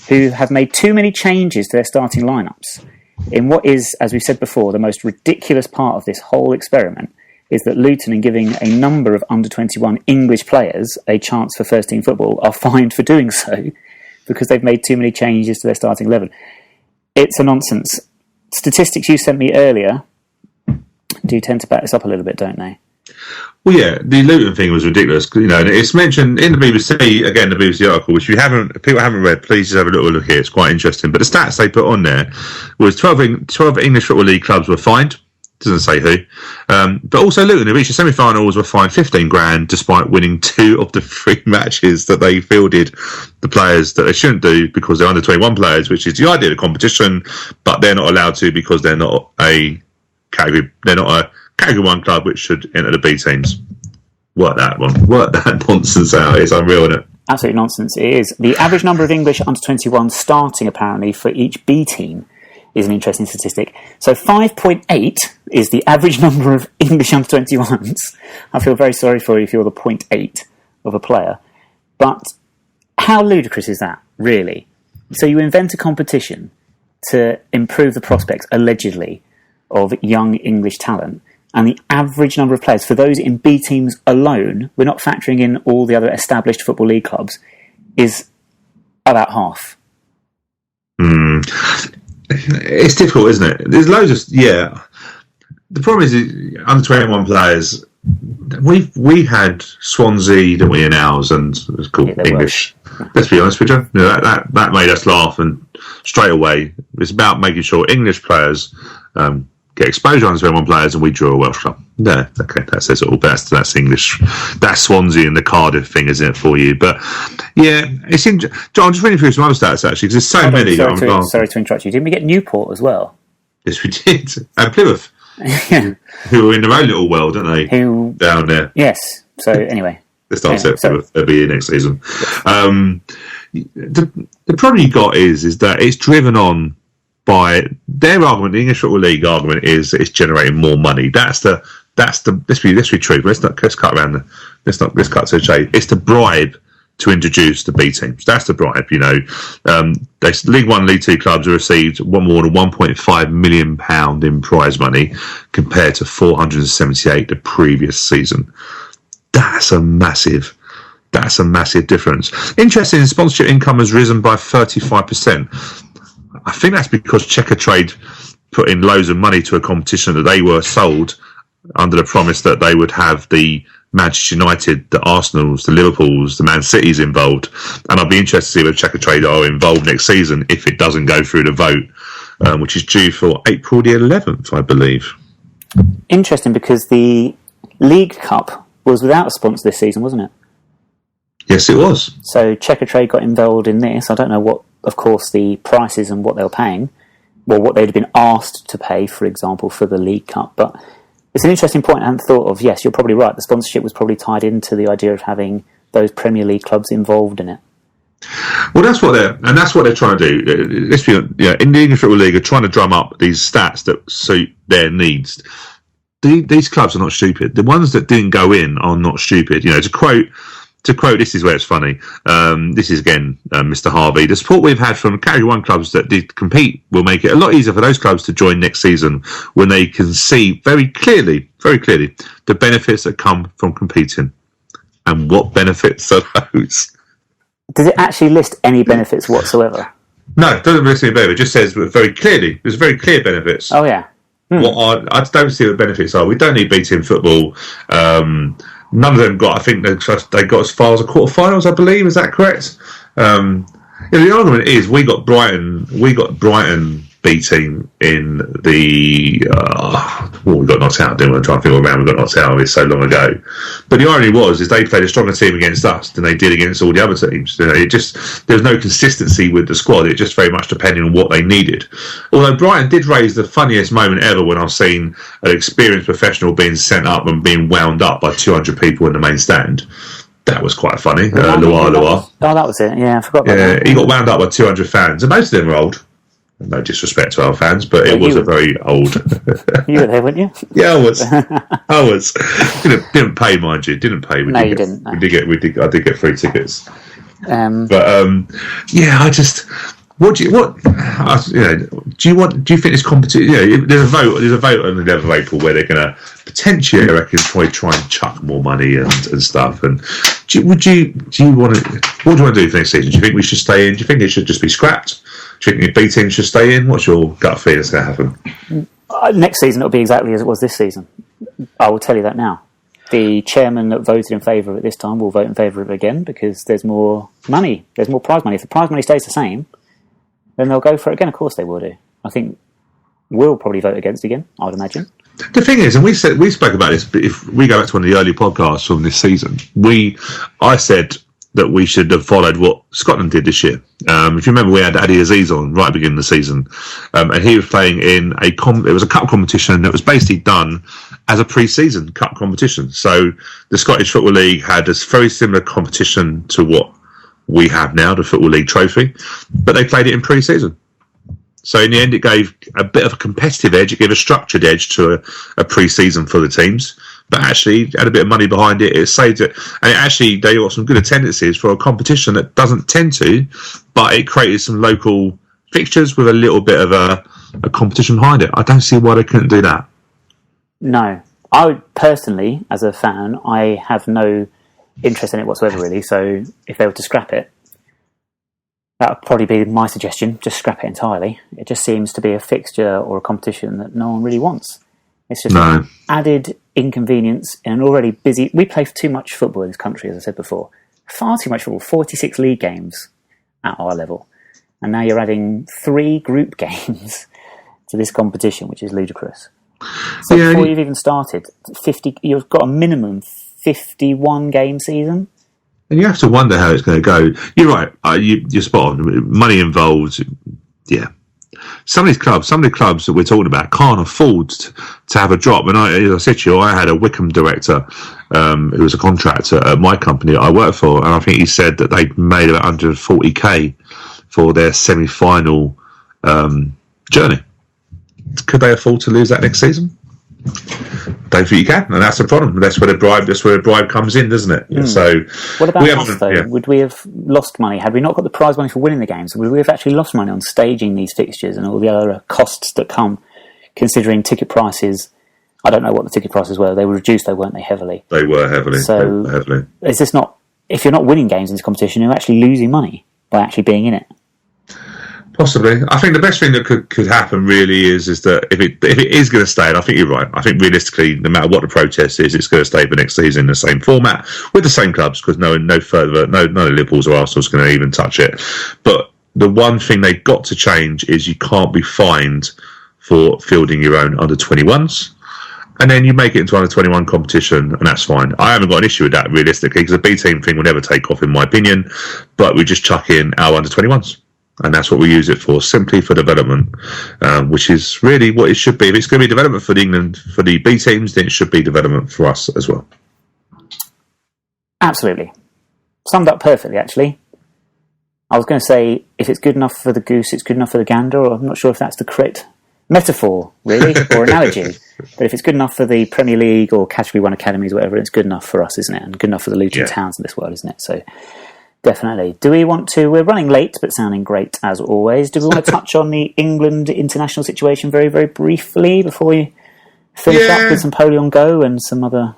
who have made too many changes to their starting lineups. In what is, as we said before, the most ridiculous part of this whole experiment is that Luton, in giving a number of under-21 English players a chance for first-team football, are fined for doing so because they've made too many changes to their starting 11. It's a nonsense. Statistics you sent me earlier do tend to back this up a little bit, don't they? Well, yeah, the Luton thing was ridiculous. And it's mentioned in the BBC, again, the BBC article, which people haven't read, please just have a little look here. It's quite interesting. But the stats they put on there was 12 English Football League clubs were fined. Doesn't say who. But also Luton, who reached the semi-finals, were fined $15,000 despite winning 2 of the 3 matches that they fielded the players that they shouldn't do because they're under 21 players, which is the idea of the competition, but they're not allowed to because they're not a category 1 club which should enter the B teams. Work that nonsense out. It's unreal, isn't it? Absolute nonsense. It is. The average number of English under 21 starting apparently for each B team is an interesting statistic. So 5.8 is the average number of English under 21s. I feel very sorry for you if you're the 0.8 of a player. But how ludicrous is that, really? So you invent a competition to improve the prospects, allegedly, of young English talent, and the average number of players for those in B teams alone, we're not factoring in all the other established Football League clubs, is about half. It's difficult, isn't it? There's loads of The problem is under 21 players. We had Swansea, didn't we, in ours, and it was called English. Let's be honest with you, that made us laugh, and straight away it's about making sure English players get exposure on 21 players, and we drew a Welsh club. No, okay, that says it all. That's English. That's Swansea and the Cardiff thing, isn't it, for you? But yeah, it's John. I'm just reading through some other stats actually, because there's so many. Sorry to interrupt you. Didn't we get Newport as well? Yes, we did. And Plymouth, who are in their own little world, aren't they? Who down there? Yes. So anyway, let's start Plymouth. They'll be here next season. The problem you got is that it's driven on by their argument. The English Football League argument is it's generating more money. That's the let's be true. Let's cut to the chase. It's to bribe to introduce the B teams. That's the bribe, you know. League One, League Two clubs have received more than £1.5 million in prize money compared to 478 the previous season. That's a massive difference. Interesting, sponsorship income has risen by 35%. I think that's because Checkatrade put in loads of money to a competition that they were sold under the promise that they would have the Manchester United, the Arsenals, the Liverpools, the Man Cities involved. And I'll be interested to see whether Checkatrade are involved next season if it doesn't go through the vote, which is due for April the 11th, I believe. Interesting, because the League Cup was without a sponsor this season, wasn't it? Yes, it was. So Checkatrade got involved in this. I don't know what, of course, the prices and what they were paying, well, what they'd have been asked to pay, for example, for the League Cup. But it's an interesting point I hadn't thought of. Yes, you're probably right. The sponsorship was probably tied into the idea of having those Premier League clubs involved in it. Well, that's what they're trying to do. Let's be, in the English Football League are trying to drum up these stats that suit their needs. These clubs are not stupid. The ones that didn't go in are not stupid. You know, to quote, this is where it's funny. This is again, Mr. Harvey. The support we've had from Category 1 clubs that did compete will make it a lot easier for those clubs to join next season when they can see very clearly, the benefits that come from competing. And what benefits are those? Does it actually list any benefits whatsoever? No, it doesn't list any benefits. It just says very clearly. There's very clear benefits. Oh, yeah. I don't see what the benefits are. We don't need B team football. None of them got. I think they got as far as the quarterfinals. I believe, is that correct? The argument is we got Brighton B team in the. We got knocked out. Didn't we? I'm trying to think around. We got knocked out of it so long ago. But the irony is they played a stronger team against us than they did against all the other teams. You know, there's no consistency with the squad. It just very much depended on what they needed. Although Brighton did raise the funniest moment ever when I've seen an experienced professional being sent up and being wound up by 200 people in the main stand. That was quite funny. Loire. Oh, that was it. Yeah, I forgot about that. He got wound up by 200 fans, and most of them were old. No disrespect to our fans, but it was a very old. You were there, weren't you? Yeah, I was. Didn't pay, mind you. Didn't pay. No, you didn't. No. I did get free tickets. I just. Do you think this competition? There's a vote on the 11th of April where they're going to potentially, I reckon, probably try and chuck more money and stuff. And what do you want to do for next season? Do you think we should stay in? Do you think it should just be scrapped? Do you think the B team should stay in? What's your gut feeling is going to happen? Next season it'll be exactly as it was this season. I will tell you that now. The chairman that voted in favour of it this time will vote in favour of it again because there's more money. There's more prize money. If the prize money stays the same, then they'll go for it again. Of course they will do. I think we'll probably vote against again, I would imagine. The thing is, and we spoke about this, but if we go back to one of the early podcasts from this season, I said that we should have followed what Scotland did this year. If you remember, we had Adi Aziz on right at the beginning of the season, and he was playing in it was a cup competition that was basically done as a pre-season cup competition. So the Scottish Football League had a very similar competition to what we have now, the Football League Trophy, but they played it in pre-season. So in the end, it gave a bit of a competitive edge. It gave a structured edge to a pre-season for the teams. But actually, had a bit of money behind it. It saved it. And they got some good attendances for a competition that doesn't tend to, but it created some local fixtures with a little bit of a competition behind it. I don't see why they couldn't do that. No. I would personally, as a fan, I have no interest in it whatsoever, really. So if they were to scrap it, that would probably be my suggestion. Just scrap it entirely. It just seems to be a fixture or a competition that no one really wants. It's just an added inconvenience in an already busy... We play too much football in this country, as I said before. Far too much football. 46 league games at our level. And now you're adding 3 group games to this competition, which is ludicrous. So before you've even started, you've got a minimum 51 game season. And you have to wonder how it's going to go. You're right. You're spot on. Money involved. Yeah. Some of the clubs that we're talking about can't afford to have a drop. And as I said to you, I had a Wickham director who was a contractor at my company that I worked for, and I think he said that they made about 140k for their semi-final journey. Could they afford to lose that next season? don't think you can, and that's the problem. That's where the bribe comes in, doesn't it? So, what about us though? Yeah. Would we have lost money had we not got the prize money for winning the games? Would we have actually lost money on staging these fixtures and all the other costs that come, considering ticket prices? I don't know what the ticket prices were. They were reduced, though, weren't they? Heavily. They were heavily. So, heavily. Is this not? If you're not winning games in this competition, you're actually losing money by actually being in it. Possibly. I think the best thing that could happen really is that if it is going to stay, and I think you're right, I think realistically, no matter what the protest is, it's going to stay for next season in the same format with the same clubs, because none of Liverpool's or Arsenal's going to even touch it. But the one thing they've got to change is you can't be fined for fielding your own under 21s. And then you make it into under 21 competition, and that's fine. I haven't got an issue with that realistically, because the B team thing will never take off, in my opinion. But we just chuck in our under 21s. And that's what we use it for, simply for development, which is really what it should be. If it's going to be development for England, for the B teams, then it should be development for us as well. Absolutely. Summed up perfectly, actually. I was going to say, if it's good enough for the goose, it's good enough for the gander, or I'm not sure if that's the correct metaphor, really, or analogy. But if it's good enough for the Premier League or Category 1 academies, or whatever, it's good enough for us, isn't it? And good enough for the Luton Towns in this world, isn't it? So... definitely. Do we want to... We're running late, but sounding great as always. Do we want to touch on the England international situation very, very briefly before we finish up with some Polio on Go and some other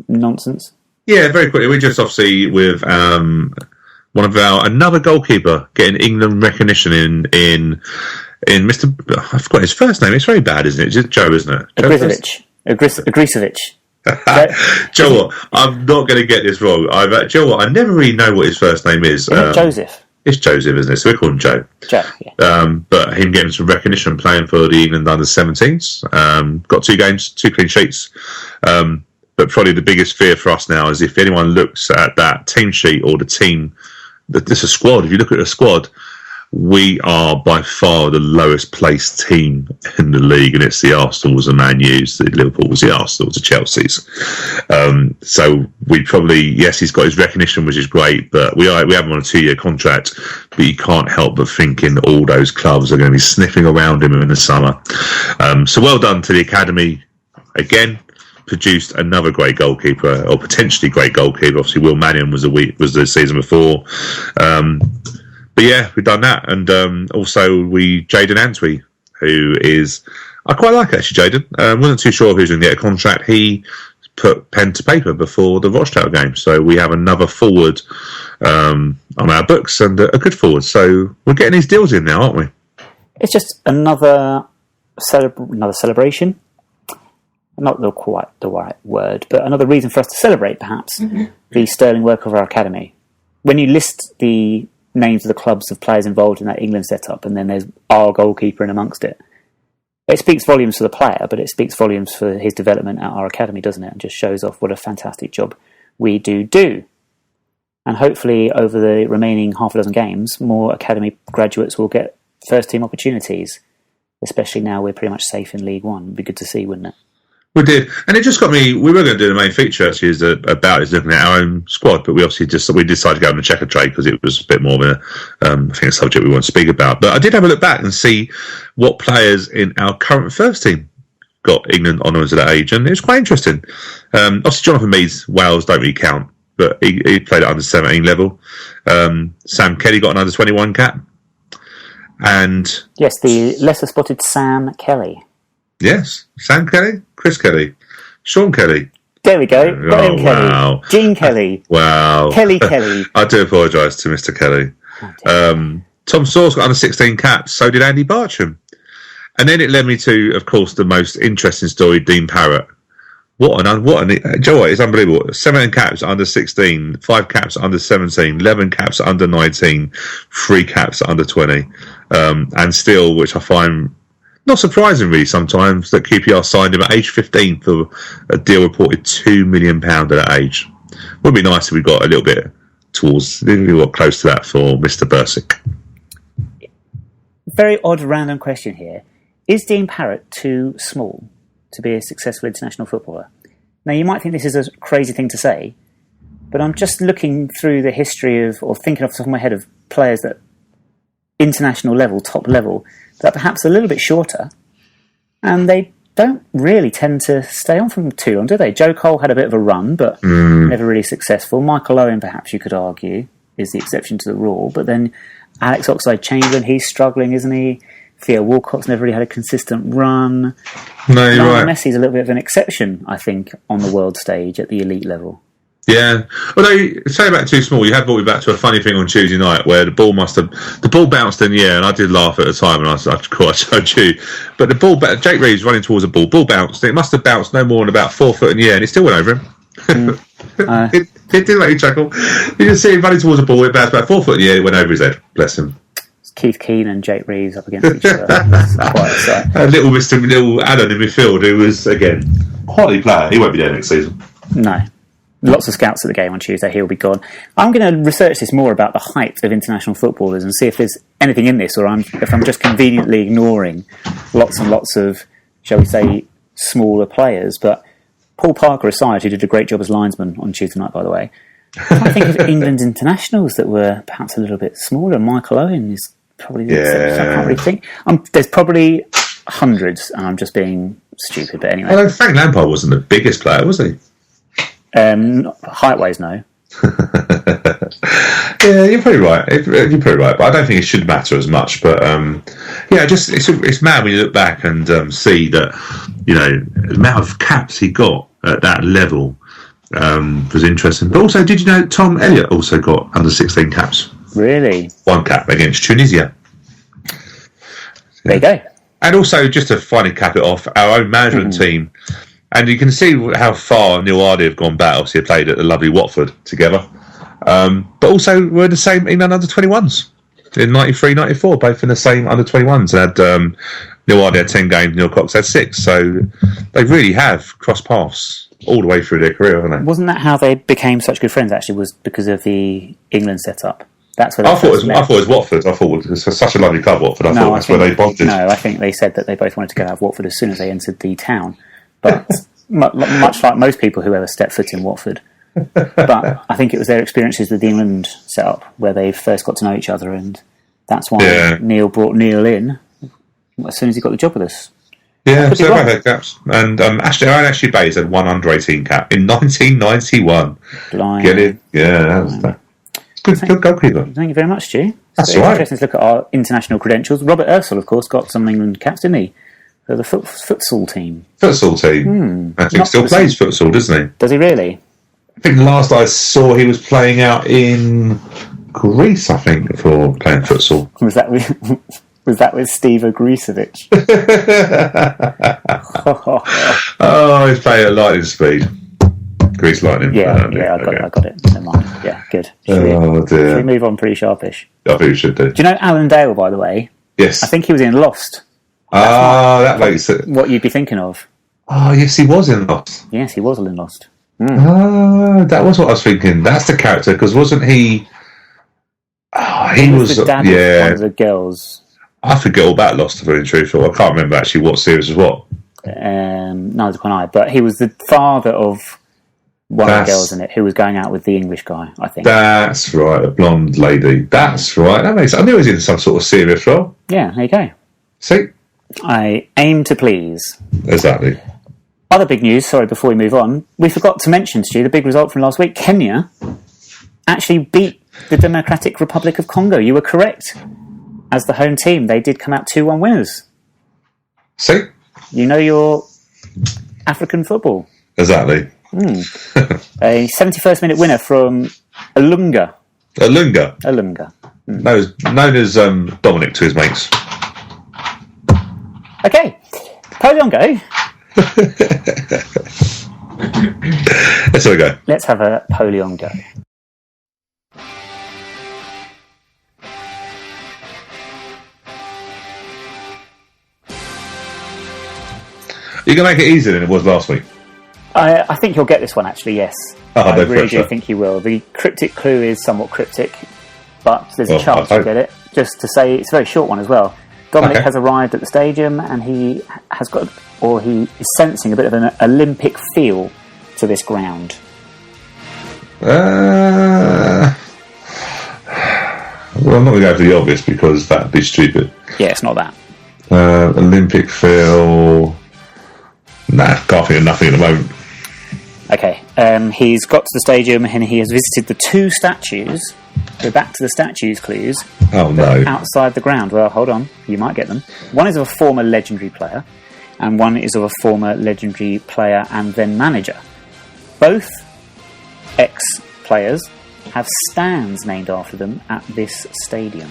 nonsense? Yeah, very quickly. We just obviously with one of another goalkeeper getting England recognition in Mr... I forgot his first name. It's very bad, isn't it? It's just Joe, isn't it? Agrisovic. Do you know what? I'm not going to get this wrong. Do you know what? I never really know what his first name is. Joseph. It's Joseph, isn't it? So we call him Joe. Joe, yeah. But him getting some recognition playing for the England under-17s. Got 2 games, 2 clean sheets. But probably the biggest fear for us now is if anyone looks at that team sheet or the team, this is a squad. If you look at the squad, we are by far the lowest placed team in the league, and it's the Arsenals, the Man U's, the Liverpool's, the Arsenal's, the Chelsea's. So we probably, yes, he's got his recognition, which is great, but we have him on a 2-year contract. But you can't help but thinking all those clubs are going to be sniffing around him in the summer. So well done to the academy again. Produced another great goalkeeper, or potentially great goalkeeper. Obviously, Will Mannion was the season before. But yeah, we've done that, and also Jayden Antwi, who is, I quite like actually Jayden. Wasn't too sure if he was going to get a contract. He put pen to paper before the Rochdale game, so we have another forward on our books, and a good forward. So we're getting these deals in now, aren't we? It's just another celebration. Not quite the right word, but another reason for us to celebrate, perhaps, the sterling work of our academy. When you list the names of the clubs of players involved in that England setup, and then there's our goalkeeper in amongst it. It speaks volumes for the player, but it speaks volumes for his development at our academy, doesn't it? And just shows off what a fantastic job we do. And hopefully over the remaining half a dozen games, more academy graduates will get first team opportunities, especially now we're pretty much safe in League One. It'd be good to see, wouldn't it? We did, and it just got me. We were going to do the main feature actually, is looking at our own squad, but we obviously decided to go on the Checkatrade because it was a bit more of a, I think, a subject we want to speak about. But I did have a look back and see what players in our current first team got England honours at that age, and it was quite interesting. Obviously, Jonathan Meads, Wales don't really count, but he played at under 17 level. Sam Kelly got an under 21 cap, and yes, the lesser spotted Sam Kelly. Yes, Sam Kelly, Chris Kelly, Shaun Kelly. There we go. Brian Kelly. Wow. Gene Kelly. Wow. Kelly. I do apologise to Mr. Kelly. Tom Saw's got under 16 caps, so did Andy Bartram. And then it led me to, of course, the most interesting story, Dean Parrott. What an, do you know what? It's unbelievable. 17 caps under 16, 5 caps under 17, 11 caps under 19, 3 caps under 20. And still, which I find not surprising really sometimes, that QPR signed him at age 15 for a deal reported £2 million at that age. Would be nice if we got a little bit close to that for Mr. Bursick. Very odd random question here. Is Dean Parrott too small to be a successful international footballer? Now, you might think this is a crazy thing to say, but I'm just looking through the history of, or thinking off the top of my head of players that international level, top level, that are perhaps a little bit shorter, and they don't really tend to stay on for too long, do they? Joe Cole had a bit of a run, but never really successful. Michael Owen, perhaps you could argue, is the exception to the rule. But then Alex Oxlade-Chamberlain, he's struggling, isn't he? Theo Walcott's never really had a consistent run. No, you're right. Messi's a little bit of an exception, I think, on the world stage at the elite level. Yeah, although say about too small, you have brought me back to a funny thing on Tuesday night where the ball bounced in the air, and I did laugh at the time, and I told you, but the ball, Jake Reeves running towards the ball bounced, and it must have bounced no more than about 4 foot in the air, and it still went over him. It did make me chuckle. You can see him running towards the ball, it bounced about 4 foot in the air, it went over his head. Bless him. Keith Keane and Jake Reeves up against each other. Quite a sight. Little Adam in midfield, who was again quality player. He won't be there next season. No. Lots of scouts at the game on Tuesday. He'll be gone. I'm going to research this more about the height of international footballers and see if there's anything in this, or if I'm just conveniently ignoring lots and lots of, shall we say, smaller players. But Paul Parker aside, who did a great job as linesman on Tuesday night, by the way, I think of England's internationals that were perhaps a little bit smaller. Michael Owen is probably the exception. I can't really think. There's probably hundreds, and I'm just being stupid. But anyway, although Frank Lampard wasn't the biggest player, was he? Height-wise, no. Yeah, you're probably right. But I don't think it should matter as much. But it's mad when you look back and see that the amount of caps he got at that level was interesting. But also, did you know Tom Elliott also got under 16 caps? Really? 1 cap against Tunisia. There you go. And also, just to finally cap it off, our own management team. And you can see how far Neil Hardy have gone back. Obviously, they played at the lovely Watford together. But also, we're the same England under-21s in 93, 94, both in the same under-21s. And had Neil Hardy had 10 games, Neil Cox had 6. So they really have crossed paths all the way through their career, haven't they? Wasn't that how they became such good friends, actually, was because of the England setup? That's where I thought it was Watford. I thought it was such a lovely club, Watford. I thought that's where they bonded. No, I think they said that they both wanted to get out of Watford as soon as they entered the town. But much like most people who ever step foot in Watford. But I think it was their experiences with the England setup where they first got to know each other, and that's why Neil brought Neil in as soon as he got the job with us. Yeah, so both had caps. And Ashley Bays had 1 under-18 cap in 1991. Blind. Get it? Yeah, that was good goalkeeper. Thank you very much, Stu. That's all right. Interesting to look at our international credentials. Robert Ursel, of course, got some England caps, didn't he? For the futsal team. Futsal team. I think he still plays futsal, doesn't he? Does he really? I think the last I saw he was playing out in Greece, I think, for playing futsal. Was that with Steve Ogricevic? Oh, he's playing at lightning speed. Greece lightning. Yeah, I got it. Never mind. Yeah, good. Should we move on pretty sharpish? I think we should do. Do you know Alan Dale, by the way? Yes. I think he was in Lost. That makes it. What you'd be thinking of. Oh, yes, he was in Lost. Yes, he was in Lost. That was what I was thinking. That's the character, because wasn't he... Oh, he was the dad of one of the girls. I forget all about Lost, to be truthful. I can't remember actually what series was what. Neither can I, but he was the father of one of the girls in it who was going out with the English guy, I think. That's right, a blonde lady. That's right. That makes sense. I knew he was in some sort of serious role. Yeah, there you go. See? I aim to please. Exactly. Other big news, sorry, before we move on, we forgot to mention, Stu, the big result from last week. Kenya actually beat the Democratic Republic of Congo. You were correct. As the home team, they did come out 2-1 winners. See? You know your African football. Exactly. A 71st minute winner from Alunga. Alunga. Known as Dominic to his mates. Okay, Poliongo. Let's have a go. Let's have a Poliongo. You're going to make it easier than it was last week. I think you'll get this one, actually, yes. I really do think you will. The cryptic clue is somewhat cryptic, but there's a chance you'll get it. Just to say, it's a very short one as well. Dominic has arrived at the stadium and he is sensing a bit of an Olympic feel to this ground. Well, I'm not going to go for the obvious because that'd be stupid. Yeah, it's not that. Olympic feel. Nah, can't think of nothing at the moment. Okay, he's got to the stadium and he has visited the 2 statues. We're back to the statues clues. Oh no! Outside the ground. Well, hold on, you might get them. One is of a former legendary player, and one is of a former legendary player and then manager. Both ex-players have stands named after them at this stadium.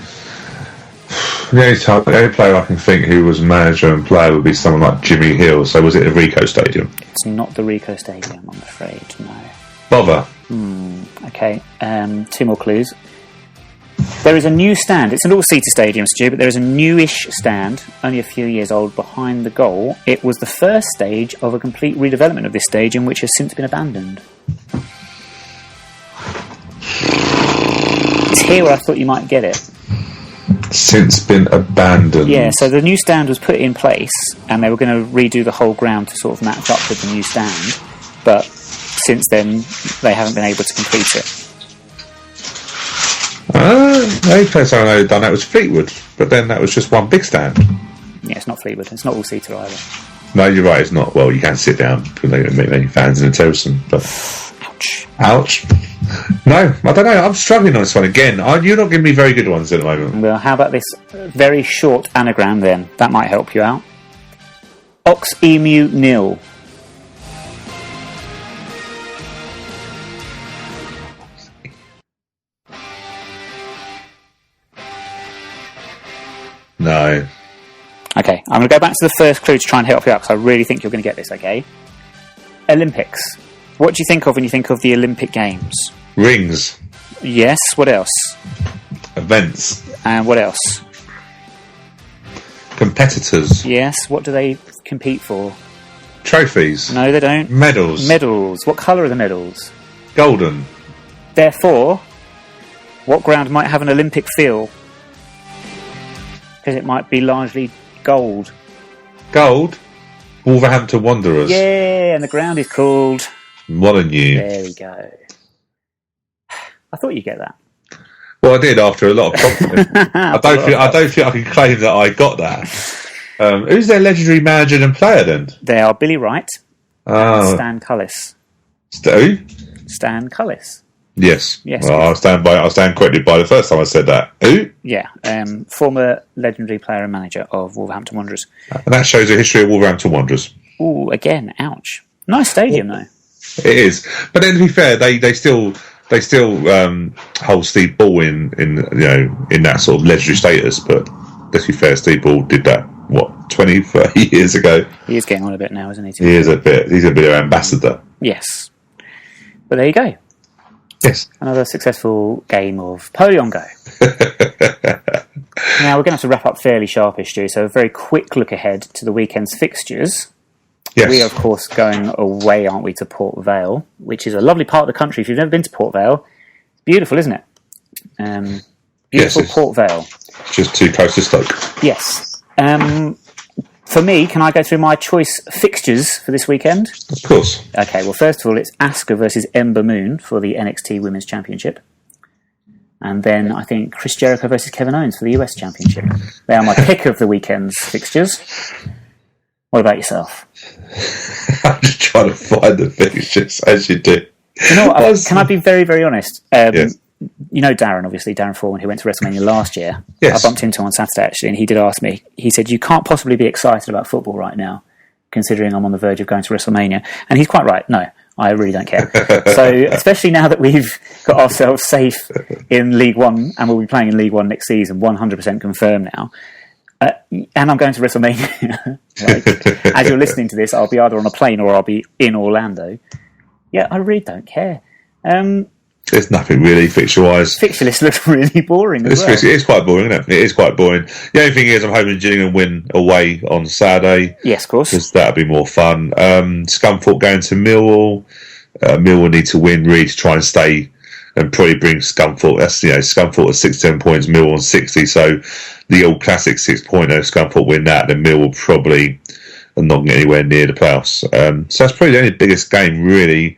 The only player I can think who was manager and player would be someone like Jimmy Hill. So was it the Rico Stadium? It's not the Rico Stadium, I'm afraid, no. Bother. Okay, 2 more clues. There is a new stand. It's an all-seater stadium, Stu, but there is a newish stand, only a few years old, behind the goal. It was the first stage of a complete redevelopment of this stadium, which has since been abandoned. It's here where I thought you might get it. Since been abandoned. Yeah, so the new stand was put in place, and they were going to redo the whole ground to sort of match up with the new stand, but since then they haven't been able to complete it. The only place I know done that was Fleetwood, but then that was just one big stand. Yeah, it's not Fleetwood. It's not all-seater either. No, you're right, it's not. Well, you can sit down because they don't make many fans in a terracing, but... Ouch. No, I don't know. I'm struggling on this one again. You're not giving me very good ones at the moment. Well, how about this very short anagram then? That might help you out. Ox Emu Nil. No. Okay, I'm going to go back to the first clue to try and help you out because I really think you're going to get this, okay? Olympics. What do you think of when you think of the Olympic Games? Rings. Yes, what else? Events. And what else? Competitors. Yes, what do they compete for? Trophies. No, they don't. Medals. Medals. What colour are the medals? Golden. Therefore, what ground might have an Olympic feel? Because it might be largely gold. Gold? Wolverhampton Wanderers. Yeah, and the ground is called... Molyneux. There we go. I thought you'd get that. Well, I did after a lot of confidence. I don't think I can claim that I got that. Who's their legendary manager and player then? They are Billy Wright and Stan Cullis. Who? Stan Cullis. Yes. Yes. Well, I'll stand corrected by the first time I said that. Who? Yeah. Former legendary player and manager of Wolverhampton Wanderers. And that shows the history of Wolverhampton Wanderers. Ooh, again, ouch. Nice stadium though. It is, but then to be fair, they still hold Steve Ball in that sort of legendary status. But let's be fair, Steve Ball did that 20, 30 years ago. He is getting on a bit now, isn't he? He's a bit of an ambassador. Yes, but there you go. Yes, another successful game of Polion Go. Now we're going to have to wrap up fairly sharpish, Stu. So a very quick look ahead to the weekend's fixtures. Yes. We are, of course, going away, aren't we, to Port Vale, which is a lovely part of the country. If you've never been to Port Vale, it's beautiful, isn't it? Beautiful yes, Port Vale. Just too close to Stoke. Yes. For me, can I go through my choice fixtures for this weekend? Of course. Okay, well, first of all, it's Asuka versus Ember Moon for the NXT Women's Championship. And then I think Chris Jericho versus Kevin Owens for the US Championship. They are my pick of the weekend's fixtures. What about yourself? I'm just trying to find the fixtures, as you do. You know what? Can I be very, very honest? Yes. You know Darren, obviously, Darren Foreman, who went to WrestleMania last year. Yes. I bumped into him on Saturday, actually, and he did ask me. He said, you can't possibly be excited about football right now, considering I'm on the verge of going to WrestleMania. And he's quite right. No, I really don't care. So, especially now that we've got ourselves safe in League One, and we'll be playing in League One next season, 100% confirmed now. And I'm going to WrestleMania. As you're listening to this, I'll be either on a plane or I'll be in Orlando. Yeah, I really don't care. There's nothing really fixture-wise. Fixture list looks really boring as well. It is quite boring, isn't it? It is quite boring. The only thing is I'm hoping Gillingham win away on Saturday. Yes, of course. Because that'll be more fun. Scunthorpe going to Millwall. Millwall need to win really to try and stay and probably bring Scunthorpe. That's, Scunthorpe at 67 points, Millwall on 60. So the old classic 6-pointer, Scunthorpe win that, then Millwall probably are not getting anywhere near the playoffs. So that's probably the only biggest game really.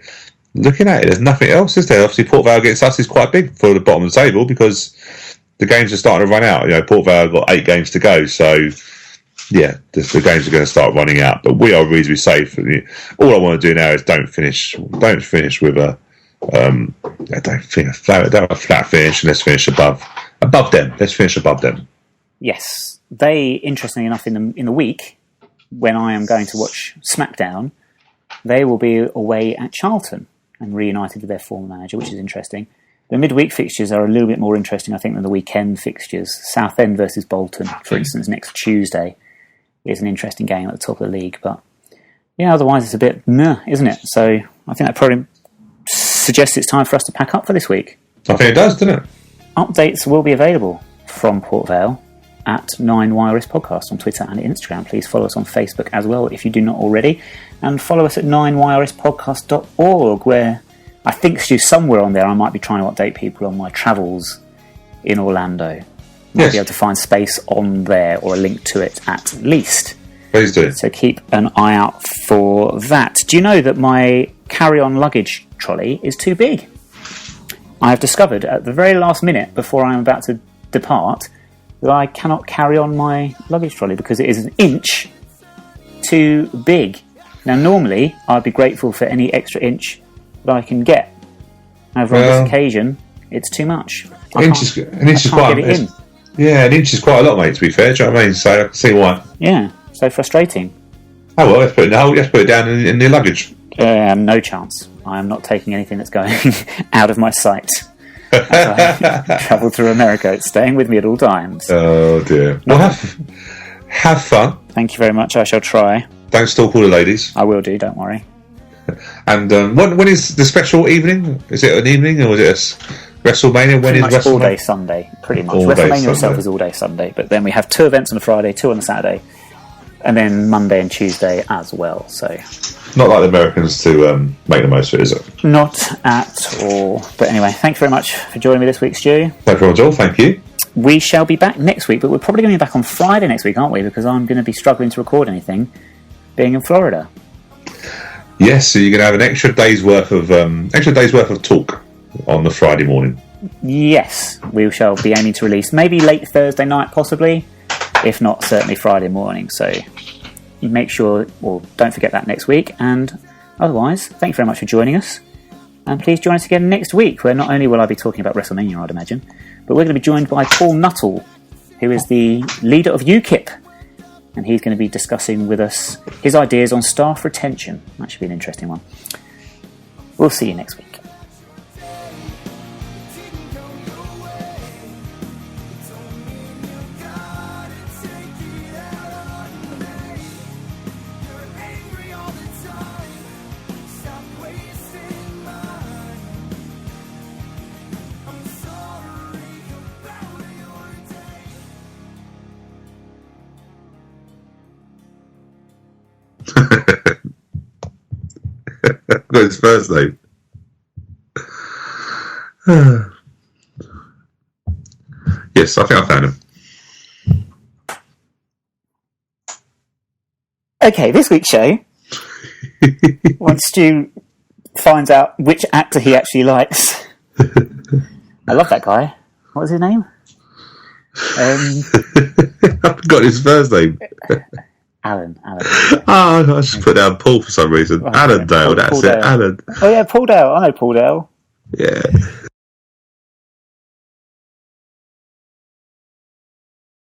Looking at it, there's nothing else, is there? Obviously, Port Vale against us is quite big for the bottom of the table because the games are starting to run out. Port Vale have got 8 games to go, so yeah, the games are going to start running out. But we are reasonably safe. All I want to do now is don't finish with a flat finish, and let's finish above them. Let's finish above them. Yes, they, interestingly enough, in the week when I am going to watch SmackDown, they will be away at Charlton and reunited with their former manager, which is interesting. The midweek fixtures are a little bit more interesting, I think, than the weekend fixtures. Southend versus Bolton, for instance, next Tuesday is an interesting game at the top of the league. But yeah, otherwise it's a bit meh, isn't it? So I think that probably suggests it's time for us to pack up for this week. I think it does, doesn't it? Updates will be available from Port Vale at 9YRS Podcast on Twitter and Instagram. Please follow us on Facebook as well if you do not already. And follow us at 9yrspodcast.org, where I think, Stu, somewhere on there I might be trying to update people on my travels in Orlando. Might be able to find space on there, or a link to it at least. Please do. So keep an eye out for that. Do you know that my carry-on luggage trolley is too big? I have discovered at the very last minute, before I'm about to depart, that I cannot carry on my luggage trolley because it is an inch too big. Now, normally, I'd be grateful for any extra inch that I can get. However, on this occasion, it's too much. An inch is quite a lot, mate, to be fair. Do you know what I mean? So I can see why. Yeah, so frustrating. Oh, well, let's put it down in the luggage. No chance. I am not taking anything that's going out of my sight as I travel through America. It's staying with me at all times. Oh, dear. Well, have fun. Thank you very much. I shall try. Don't stalk all the ladies. I will do, don't worry. And when is the special evening? Is it an evening, or is it a WrestleMania? When is WrestleMania? All day Sunday, pretty much. WrestleMania itself is all day Sunday, but then we have 2 events on a Friday, 2 on a Saturday, and then Monday and Tuesday as well. So not like the Americans to make the most of it, is it? Not at all. But anyway, thank you very much for joining me this week, Stu. No problem at all, thank you. We shall be back next week, but we're probably going to be back on Friday next week, aren't we? Because I'm going to be struggling to record anything, being in Florida. Yes, so you're going to have an extra day's worth of talk on the Friday morning. Yes, we shall be aiming to release maybe late Thursday night, possibly. If not, certainly Friday morning. So make sure, or don't forget that next week. And otherwise, thank you very much for joining us. And please join us again next week, where not only will I be talking about WrestleMania, I'd imagine, but we're going to be joined by Paul Nuttall, who is the leader of UKIP. And he's going to be discussing with us his ideas on staff retention. That should be an interesting one. We'll see you next week. Got his first name. Yes, I think I found him. Okay, this week's show, once Stu finds out which actor he actually likes. I love that guy. What was his name? I forgot his first name. Alan. Oh, I just put down Paul for some reason. Oh, Alan Dale, that's Paul it. Dale. Alan. Oh yeah, Paul Dale. I know Paul Dale. Yeah.